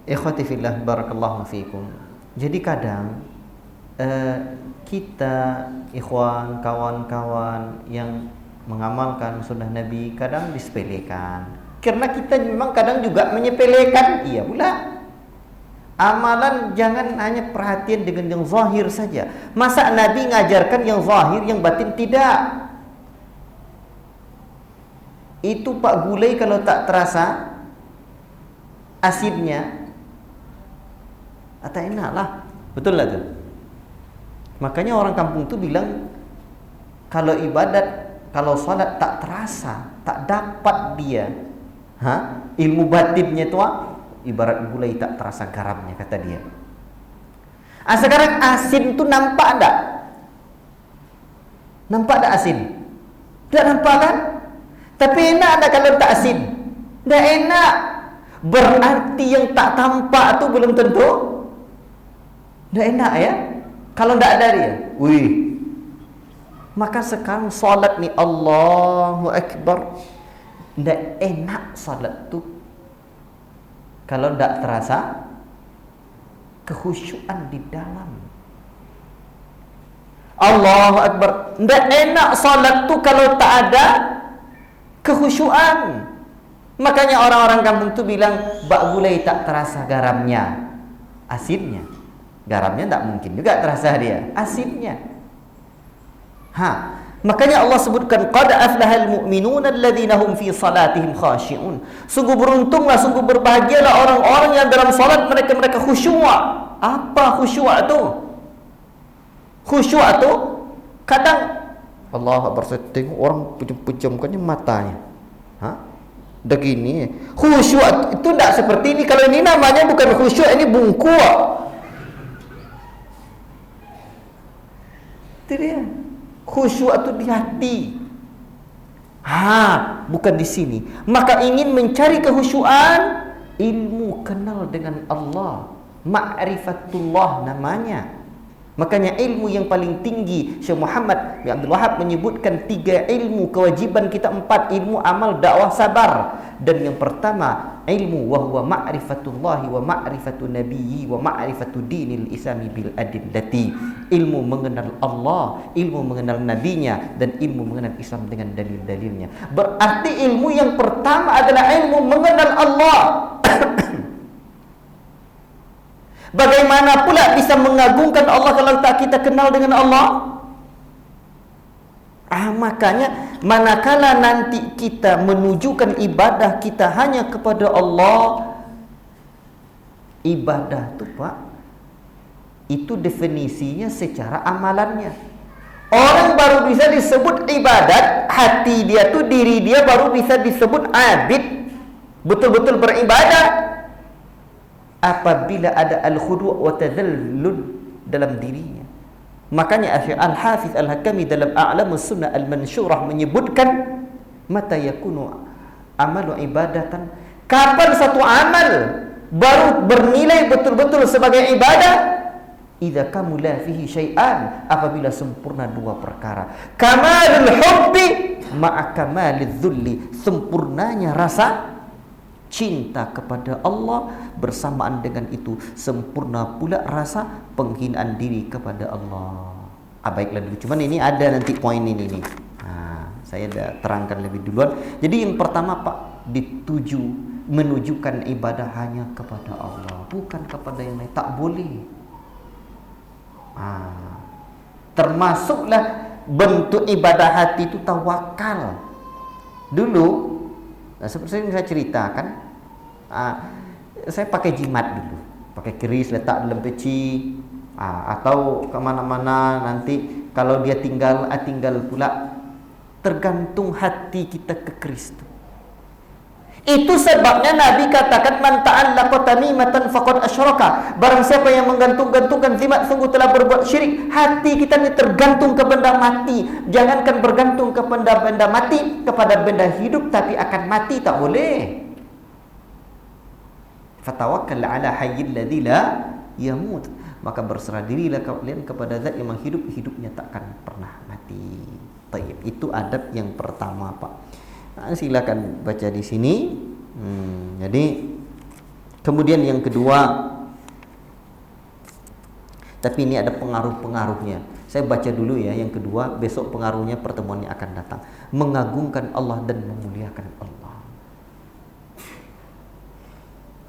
Ikhwati fillah, barakallahu fiikum. Jadi kadang kita ikhwan, kawan-kawan yang mengamalkan sunnah Nabi kadang disepelekan. Karena kita memang kadang juga menyepelekan. Iya pula. Amalan jangan hanya perhatian dengan yang zahir saja. Masa Nabi ngajarkan yang zahir, yang batin tidak? Itu Pak gulai kalau tak terasa asinnya, atau enak lah, betul lah tuh. Makanya orang kampung tuh bilang kalau ibadat, kalau salat tak terasa, tak dapat dia, ilmu batinnya tuh ibarat gulai tak terasa garamnya, kata dia. Sekarang asin tuh nampak enggak? Nampak enggak asin? Tidak nampak kan? Tapi enak enggak kalau tak asin? Tidak enak. Berarti yang tak tampak tuh belum tentu tidak enak ya. Kalau tidak ada dia, wih. Maka sekarang salat nih, Allahu Akbar, tidak enak salat tuh kalau tidak terasa kekhusyuan di dalam. Allahu Akbar, tidak enak salat tuh kalau tak ada kekhusyuan. Makanya orang-orang kampung tuh bilang bak gulai tak terasa garamnya, asinnya. Garamnya tak mungkin juga terasa dia, asinnya. Makanya Allah sebutkan qad aflahal mu'minuna alladzina hum fi salatihim khashi'un. Sungguh beruntunglah, sungguh berbahagialah orang-orang yang dalam salat mereka khusyuk. Apa khusyuk tu? Khusyuk tu kadang Allah Akbar, tengok orang pejam-pejamkannya matanya. Dah gini. Khusyuk itu tak seperti ini. Kalau ini namanya bukan khusyuk, ini bungkuk. Itu dia. Khusyuk itu di hati. Bukan di sini. Maka ingin mencari kehusyuan, ilmu kenal dengan Allah, ma'rifatullah namanya. Makanya ilmu yang paling tinggi, Syekh Muhammad bin Abdul Wahab menyebutkan 3 ilmu kewajiban kita, 4 ilmu, amal, dakwah, sabar. Dan yang pertama ilmu wa huwa ma'rifatullahi wa ma'rifatu nabiyyi wa ma'rifatu dinil islami bil adillati. Ilmu mengenal Allah, ilmu mengenal nabinya, dan ilmu mengenal Islam dengan dalil-dalilnya. Berarti ilmu yang pertama adalah ilmu mengenal Allah. Bagaimana pula bisa mengagungkan Allah kalau tak kita kenal dengan Allah? Makanya manakala nanti kita menunjukkan ibadah kita hanya kepada Allah, ibadah tu Pak, itu definisinya secara amalannya. Orang baru bisa disebut ibadat, hati dia tu, diri dia baru bisa disebut abid, betul-betul beribadah apabila ada al-khudu' wa tadhallul dalam dirinya. Makanya Al-Hafiz Al-Hakami dalam A'lamus Sunnah Al-Mansyurah menyebutkan mata yakunu amalu ibadatan, kapan satu amal baru bernilai betul-betul sebagai ibadah? Idza kamula fihi syai'an, apabila sempurna 2 perkara. Kamalul hubbi ma'a kamalidz dzulli, sempurnanya rasa cinta kepada Allah, bersamaan dengan itu sempurna pula rasa penghinaan diri kepada Allah. Baiklah dulu, cuman ini ada nanti poin ini nih. Saya dah terangkan lebih duluan. Jadi yang pertama Pak, menujukan ibadah hanya kepada Allah, bukan kepada yang lain. Tak boleh. Termasuklah bentuk ibadah hati itu tawakal. Dulu seperti yang saya ceritakan, saya pakai jimat dulu, pakai keris letak dalam peci, atau kemana-mana nanti kalau dia tinggal pula, tergantung hati kita ke keris itu. Itu sebabnya Nabi katakan man ta'allaqa tamimatan faqad asyraka. Barang siapa yang menggantung-gantungkan jimat sungguh telah berbuat syirik. Hati kita ini tergantung ke benda mati. Jangankan bergantung kepada benda mati, kepada benda hidup tapi akan mati tak boleh. Fatawakkal 'ala hayyil ladzi la yamut. Maka berserah dirilah kalian kepada zat yang menghidup, hidupnya takkan pernah mati. Baik, itu adab yang pertama, Pak. Silakan baca di sini. Jadi kemudian yang kedua, tapi ini ada pengaruh-pengaruhnya. Saya baca dulu ya yang kedua, besok pengaruhnya pertemuan yang akan datang. Mengagungkan Allah dan memuliakan Allah.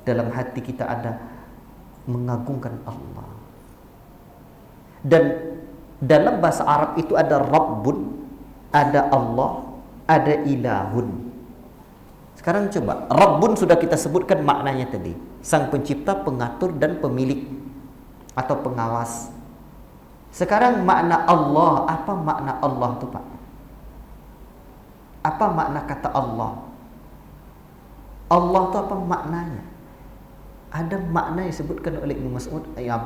Dalam hati kita ada mengagungkan Allah. Dan dalam bahasa Arab itu ada Rabbun, ada Allah, ada ilahun. Sekarang coba, Rabbun sudah kita sebutkan maknanya tadi, sang pencipta, pengatur dan pemilik atau pengawas. Sekarang makna Allah, apa makna Allah itu Pak? Apa makna kata Allah? Allah itu apa maknanya? Ada makna yang disebutkan oleh Ibnu Mas'ud ya,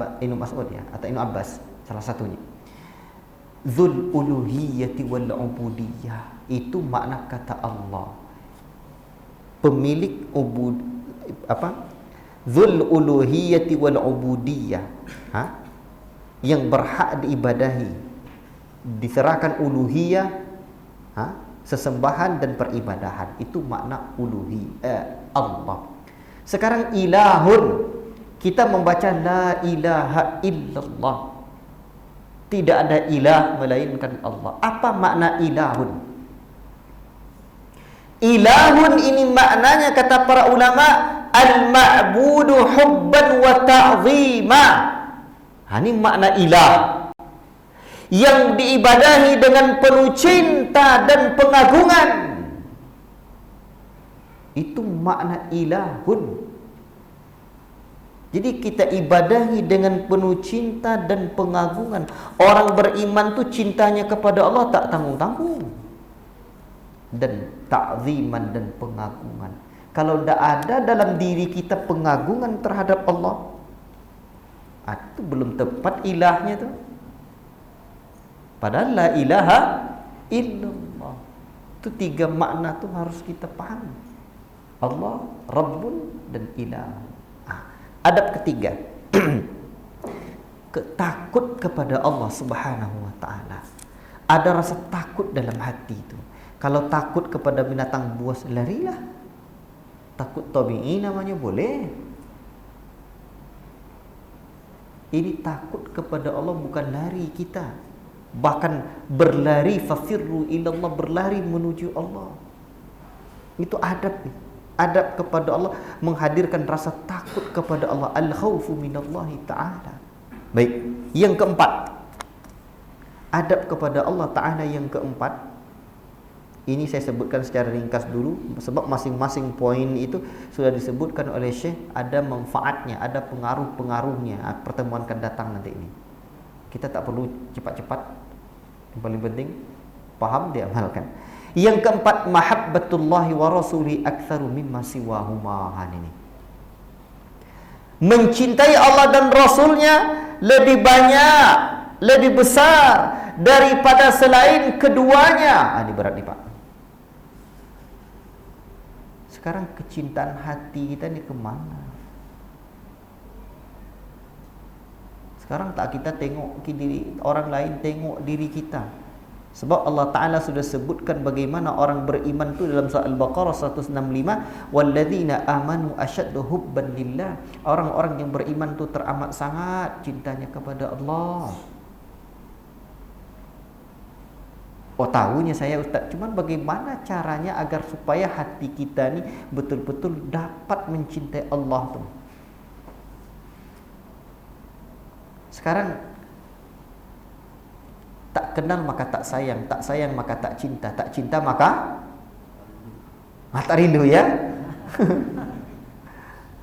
atau Ibnu Abbas salah satunya. Dzul uluhiyyati wal ubudiyah, itu makna kata Allah. Pemilik Dzul uluhiyyati wal ubudiyah, yang berhak diibadahi, diserahkan uluhiyah, sesembahan dan peribadahan. Itu makna Allah. Sekarang ilahun, kita membaca la ilaha illallah. Tidak ada ilah melainkan Allah. Apa makna ilahun? Ilahun ini maknanya kata para ulama al-ma'budu hubban wa ta'zima. Ini makna ilah, yang diibadahi dengan penuh cinta dan pengagungan. Itu makna ilahun. Jadi kita ibadahi dengan penuh cinta dan pengagungan. Orang beriman tu cintanya kepada Allah tak tanggung-tanggung, dan ta'ziman dan pengagungan. Kalau tidak ada dalam diri kita pengagungan terhadap Allah, itu belum tepat ilahnya tu. Padahal la ilaha illallah. Itu 3 makna tuh harus kita paham. Allah, Rabbun, dan Ilah. Adab ketiga. Takut kepada Allah Subhanahu wa ta'ala. Ada rasa takut dalam hati itu. Kalau takut kepada binatang buas, larilah. Takut tabi'i namanya, boleh. Ini takut kepada Allah, bukan lari kita. Bahkan berlari, fafirru ilallah, berlari menuju Allah. Itu adab. Adab kepada Allah menghadirkan rasa takut kepada Allah. Al-khawfu minallahi ta'ala. Baik, yang keempat, adab kepada Allah Ta'ala yang keempat. Ini saya sebutkan secara ringkas dulu, sebab masing-masing poin itu sudah disebutkan oleh Syekh. Ada manfaatnya, ada pengaruh-pengaruhnya. Pertemuan akan datang nanti ini. Kita tak perlu cepat-cepat. Yang paling penting paham, diamalkan. Yang keempat, mahabbatullahi wa rasuli aktsaru mimma siwahuma. Ini mencintai Allah dan Rasulnya lebih banyak, lebih besar daripada selain keduanya. Ini berat nih Pak. Sekarang kecintaan hati kita ini kemana? Sekarang tak kita tengok diri orang lain, tengok diri kita. Sebab Allah Ta'ala sudah sebutkan bagaimana orang beriman itu dalam surah Al-Baqarah 165. Walladzina amanu asyaddu hubban lillah. Orang-orang yang beriman itu teramat sangat cintanya kepada Allah. Oh, tahunya saya Ustaz, cuman bagaimana caranya agar supaya hati kita ni betul-betul dapat mencintai Allah tu? Sekarang tak kenal maka tak sayang maka tak cinta maka tak rindu, ya.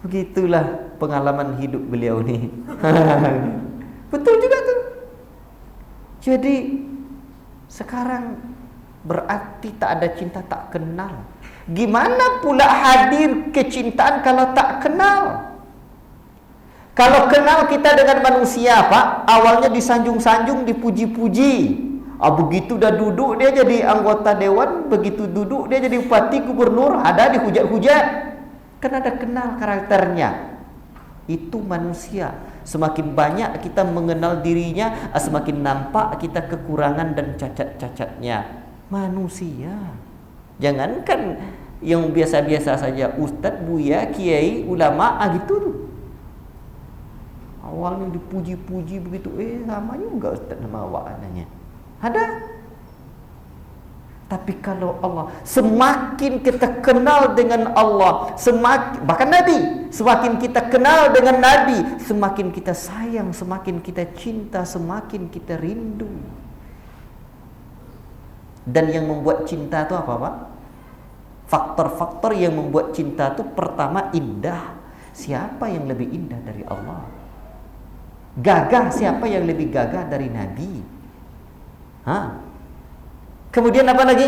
Begitulah pengalaman hidup beliau ni. Betul juga tu. Jadi sekarang berarti tak ada cinta, tak kenal. Gimana pula hadir kecintaan kalau tak kenal? Kalau kenal kita dengan manusia, Pak, awalnya disanjung-sanjung, dipuji-puji. Begitu dah duduk dia jadi anggota dewan, begitu duduk dia jadi bupati, gubernur, ada dihujat-hujat. Kan ada kenal karakternya. Itu manusia. Semakin banyak kita mengenal dirinya, semakin nampak kita kekurangan dan cacat-cacatnya. Manusia. Jangankan yang biasa-biasa saja, ustaz, buya, kiai, ulama, gitu tuh. Awalnya dipuji-puji begitu, sama juga ustaz nama awak adanya. Ada. Tapi kalau Allah, semakin kita kenal dengan Allah, bahkan Nabi, semakin kita kenal dengan Nabi, semakin kita sayang, semakin kita cinta, semakin kita rindu. Dan yang membuat cinta itu apa, Pak? Faktor-faktor yang membuat cinta itu pertama indah. Siapa yang lebih indah dari Allah? Gagah, siapa yang lebih gagah dari Nabi? Kemudian apa lagi?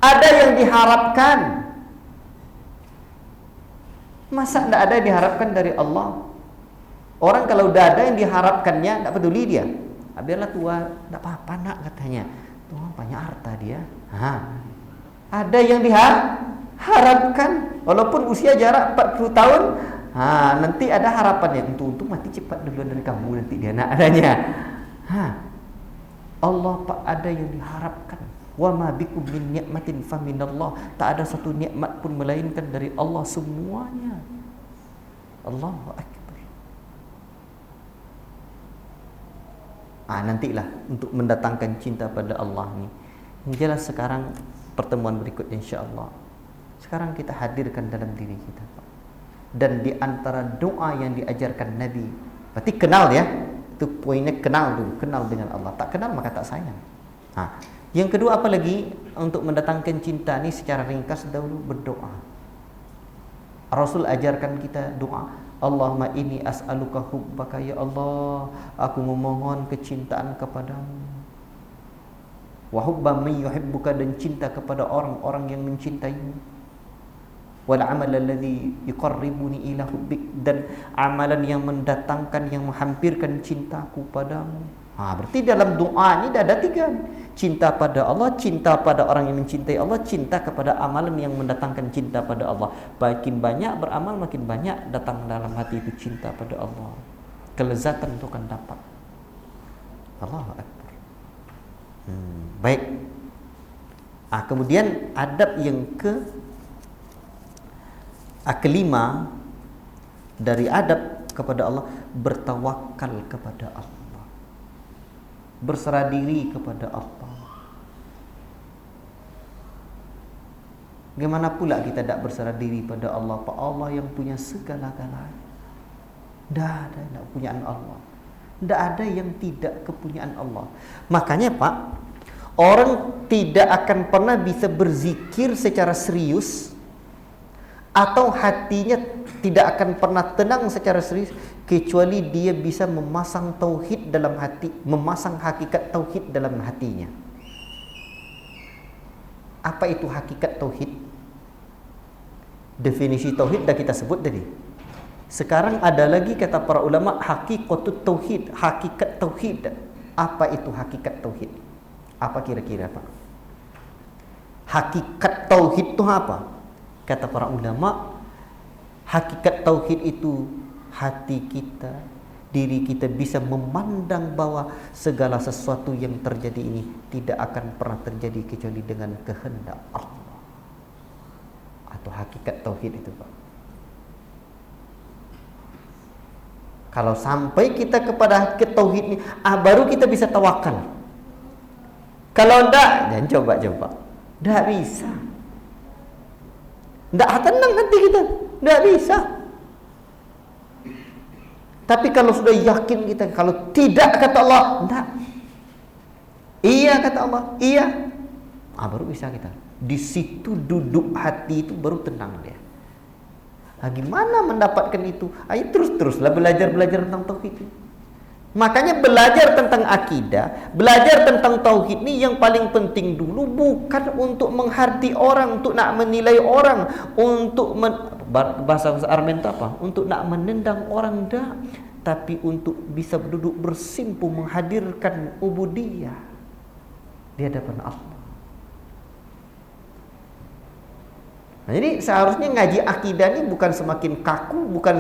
Ada yang diharapkan. Masa tidak ada yang diharapkan dari Allah? Orang kalau sudah ada yang diharapkannya, tidak peduli dia. Biarlah tua, tidak apa-apa nak katanya. Tua banyak harta dia. Ada yang diharapkan, walaupun usia jarak 40 tahun, nanti ada harapannya. Untung mati cepat duluan dari kamu, nanti dia nak adanya. Allah Pak, ada yang diharapkan. Wa ma bikum min ni'matin fa minallah. Tak ada satu nikmat pun melainkan dari Allah semuanya. Allahu akbar. Nantilah untuk mendatangkan cinta pada Allah ni. Yang jelas sekarang pertemuan berikut insya-Allah. Sekarang kita hadirkan dalam diri kita, Pak. Dan di antara doa yang diajarkan Nabi, berarti kenal ya. Itu poinnya, kenal dulu, kenal dengan Allah. Tak kenal maka tak sayang. Yang kedua apa lagi untuk mendatangkan cinta ni? Secara ringkas dahulu berdoa. Rasul ajarkan kita doa. Allahumma inni as'aluka hubbaka, ya Allah, aku memohon kecintaan kepadamu. Wa hubba man yuhibbuka, dan cinta kepada orang-orang yang mencintaimu. Wal amal alladhi yuqarribuni ila hubbik, dan amalan yang mendatangkan, yang menghampirkan cintaku padamu. Berarti dalam doa ini ada 3. Cinta pada Allah, cinta pada orang yang mencintai Allah, cinta kepada amalan yang mendatangkan cinta pada Allah. Makin banyak beramal, makin banyak datang dalam hati itu cinta pada Allah. Kelezatan itu akan dapat. Allahu Akbar. Baik. Kemudian adab yang kelima dari adab kepada Allah, bertawakal kepada Allah, berserah diri kepada Allah. Bagaimana pula kita tidak berserah diri pada Allah? Pak Allah yang punya segala-galanya. Tidak ada yang tidak kepunyaan Allah. Tidak ada yang tidak kepunyaan Allah. Makanya Pak, orang tidak akan pernah bisa berzikir secara serius, atau hatinya tidak akan pernah tenang secara serius, kecuali dia bisa memasang tauhid dalam hati, memasang hakikat tauhid dalam hatinya. Apa itu hakikat tauhid? Definisi tauhid dah kita sebut tadi. Sekarang ada lagi kata para ulama, hakikatut tauhid, hakikat tauhid. Apa itu hakikat tauhid? Apa kira-kira Pak? Hakikat tauhid itu apa? Kata para ulama, hakikat tauhid itu hati kita, diri kita bisa memandang bahwa segala sesuatu yang terjadi ini tidak akan pernah terjadi kecuali dengan kehendak Allah. Atau hakikat tauhid itu Pak. Kalau sampai kita kepada hakikat tauhid ini, baru kita bisa tawakal. Kalau enggak, dan coba-coba, enggak bisa. Enggak tenang hati kita, enggak bisa. Tapi kalau sudah yakin kita, kalau tidak kata Allah, enggak. Iya kata Allah, iya. Baru bisa kita. Di situ duduk hati itu baru tenang dia. Gimana mendapatkan itu? Ayo terus-teruslah belajar tentang tauhid. Makanya belajar tentang akidah, belajar tentang tauhid ini yang paling penting dulu, bukan untuk menghardai orang, untuk nak menilai orang, untuk bahasa Armen itu apa? Untuk nak menendang orang, dah, tapi untuk bisa duduk bersimpu menghadirkan ubudiyah di hadapan Allah. Nah, jadi seharusnya ngaji akidah ini bukan semakin kaku, bukan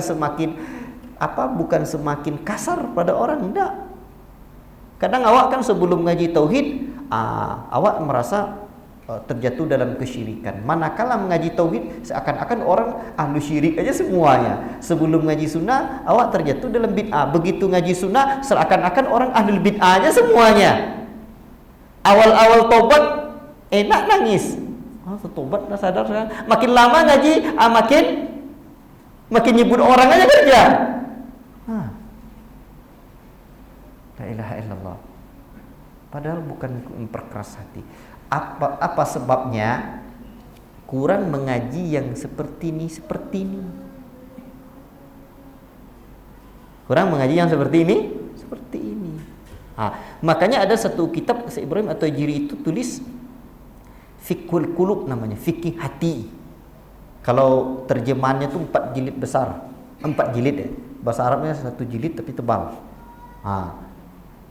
semakin kasar pada orang, enggak. Kadang awak kan sebelum ngaji tauhid, awak merasa terjatuh dalam kesyirikan. Manakala mengaji tauhid, seakan-akan orang ahlu syirik aja semuanya. Sebelum ngaji sunnah, awak terjatuh dalam bid'ah. Begitu ngaji sunnah, seakan-akan orang ahlu bid'ah aja semuanya. Awal-awal tobat enak nangis. Tobat dah sadar sekarang. Makin lama ngaji, makin nyebut orang aja kerja. La ilaha illallah. Padahal bukan memperkeras hati. Apa sebabnya? Kurang mengaji yang seperti ini. Kurang mengaji yang seperti ini. Makanya ada satu kitab Syekh Ibrahim atau Jiri itu tulis Fiqhul Qulub namanya, fikih hati. Kalau terjemahannya itu 4 jilid besar. 4 jilid ya. Bahasa Arabnya 1 jilid tapi tebal.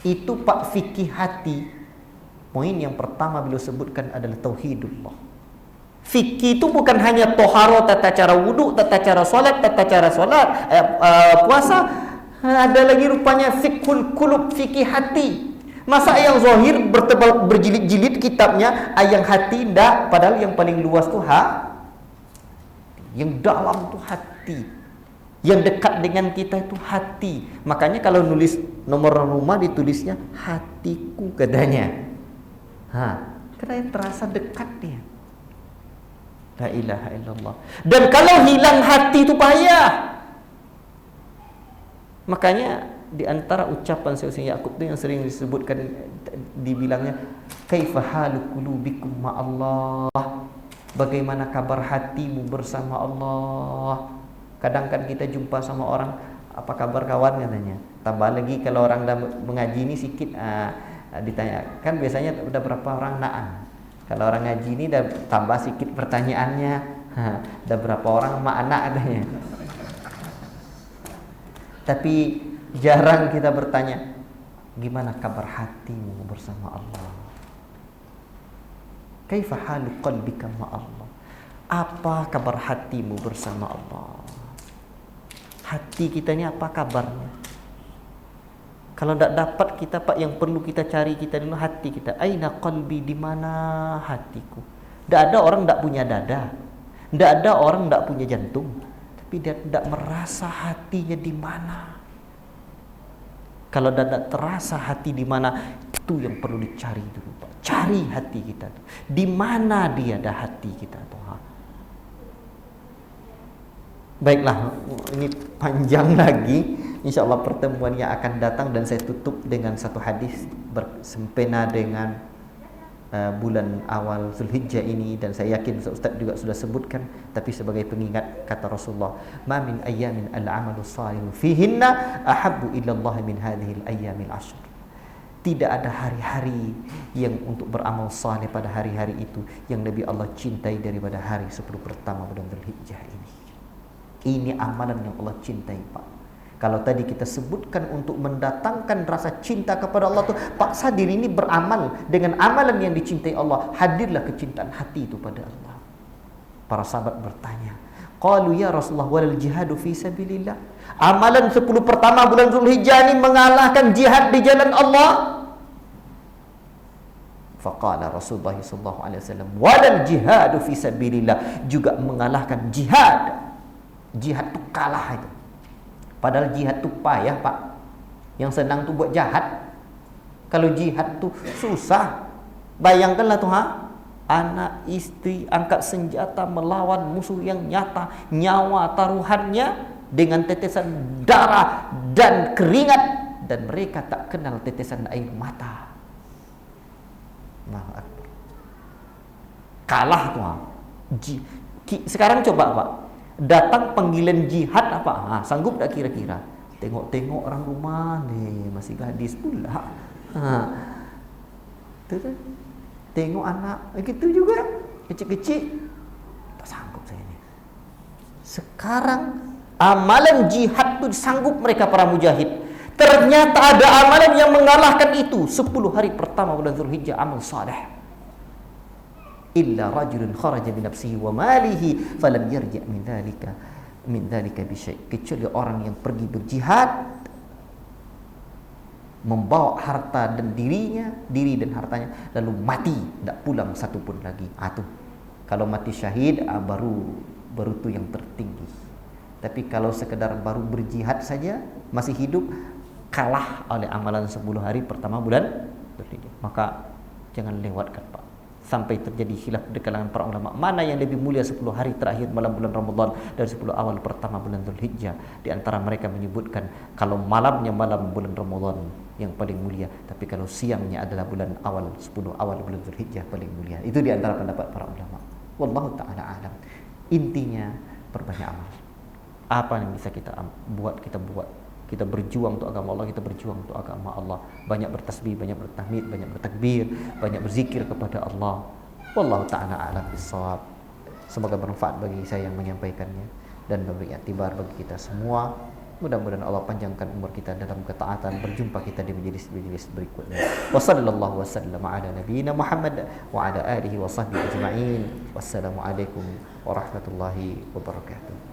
Itu Pak fikih hati. Poin yang pertama beliau sebutkan adalah tauhidullah. Fikih itu bukan hanya toharo, tata cara wudu, tata cara solat, puasa. Ada lagi rupanya fiqhul qulub, fikih hati. Masa yang zahir bertebal berjilid-jilid kitabnya, yang hati enggak, padahal yang paling luas tuh yang dalam tuh hati. Yang dekat dengan kita itu hati. Makanya kalau nulis nomor rumah ditulisnya hatiku katanya. Karena terasa dekat dia. La ilaha illallah. Dan kalau hilang hati itu payah. Makanya di antara ucapan Sayyidina Yaqub itu yang sering disebutkan, dibilangnya kaifa halu qulubikum ma'allah, bagaimana kabar hatimu bersama Allah. Kadang kan kita jumpa sama orang, apa kabar kawan katanya. Tambah lagi kalau orang dah mengaji ini sikit, ditanya kan biasanya udah berapa orang naan. Kalau orang ngaji ini dah tambah sikit pertanyaannya, dah berapa orang mak anak katanya. Tapi jarang kita bertanya, Gimana kabar hatimu bersama Allah? Kaifa halu qalbika ma Allah? Apa kabar hatimu bersama Allah? Hati kita ni apa kabarnya? Kalau tak dapat kita, Pak, yang perlu kita cari kita dulu hati kita. Aina qalbi, di mana hatiku? Tak ada orang tak punya dada. Tak ada orang tak punya jantung. Tapi dia tak merasa hatinya di mana. Kalau tak terasa hati di mana, itu yang perlu dicari dulu, Pak. Cari hati kita. Di mana dia ada hati kita tuh? Baiklah, ini panjang lagi. InsyaAllah pertemuan yang akan datang, dan saya tutup dengan satu hadis bersempena dengan bulan awal Zulhijjah ini, dan saya yakin Ustaz juga sudah sebutkan, tapi sebagai pengingat, kata Rasulullah, ma min ayyamin al-amalu salihu fihinna ahabbu ila Allah min hadhihi al-ayyamil ashr. Tidak ada hari-hari yang untuk beramal saleh pada hari-hari itu yang lebih Allah cintai daripada hari 10 pertama bulan Zulhijjah ini. Ini amalan yang Allah cintai, Pak. Kalau tadi kita sebutkan untuk mendatangkan rasa cinta kepada Allah tu, paksa diri ini beramal dengan amalan yang dicintai Allah, hadirlah kecintaan hati itu pada Allah. Para sahabat bertanya, qalu ya Rasulullah walal jihadu fi sabilillah. Amalan 10 pertama bulan Zulhijjah ini mengalahkan jihad di jalan Allah. Faqala Rasulullah sallallahu alaihi wasallam walal jihadu fi sabilillah, juga mengalahkan jihad. Jihad tu kalah itu. Padahal jihad tu payah, Pak. Yang senang tu buat jahat. Kalau jihad tu susah. Bayangkanlah tu, anak istri angkat senjata melawan musuh yang nyata, nyawa taruhannya dengan tetesan darah dan keringat, dan mereka tak kenal tetesan air mata. Allahu Akbar. Kalah tu. Sekarang coba, Pak, datang panggilan jihad apa? Sanggup tak kira-kira? Tengok-tengok orang rumah ni masih gadis pula. Tengok anak gitu juga, kecil-kecil. Tak sanggup saya ni. Sekarang amalan jihad tu sanggup mereka para mujahid. Ternyata ada amalan yang mengalahkan itu. 10 hari pertama bulan Zulhijjah, amal saleh. Illa rajulun kharaja bi nafsihi wa malihi falam yarji' min dzalika bi syai'. Kecuali orang yang pergi berjihad, membawa harta dan diri dan hartanya, lalu mati, tak pulang satu pun lagi. Tu kalau mati syahid, baru tu yang tertinggi. Tapi kalau sekedar baru berjihad saja, masih hidup, kalah oleh amalan 10 hari pertama bulan Zulhijjah. Maka jangan lewatkan, Pak. Sampai terjadi khilaf di kalangan para ulama, mana yang lebih mulia 10 hari terakhir malam bulan Ramadan dan 10 awal pertama bulan Zulhijjah. Di antara mereka menyebutkan kalau malamnya malam bulan Ramadan yang paling mulia, tapi kalau siangnya adalah bulan awal 10 awal bulan Zulhijjah paling mulia. Itu di antara pendapat para ulama. Wallahu taala alam. Intinya perbanyak amal. Apa yang bisa kita buat, kita buat. Kita berjuang untuk agama Allah, kita berjuang untuk agama Allah. Banyak bertasbih, banyak bertahmid, banyak bertakbir, banyak berzikir kepada Allah. Wallahu ta'ala a'lam bissawab. Semoga bermanfaat bagi saya yang menyampaikannya dan memberi iktibar bagi kita semua. Mudah-mudahan Allah panjangkan umur kita dalam ketaatan. Berjumpa kita di majelis-majelis berikutnya. Wa sallallahu wasallam ala nabiyyina Muhammad wa ala alihi wa sahbihi ajma'in. Wassalamualaikum warahmatullahi wabarakatuh.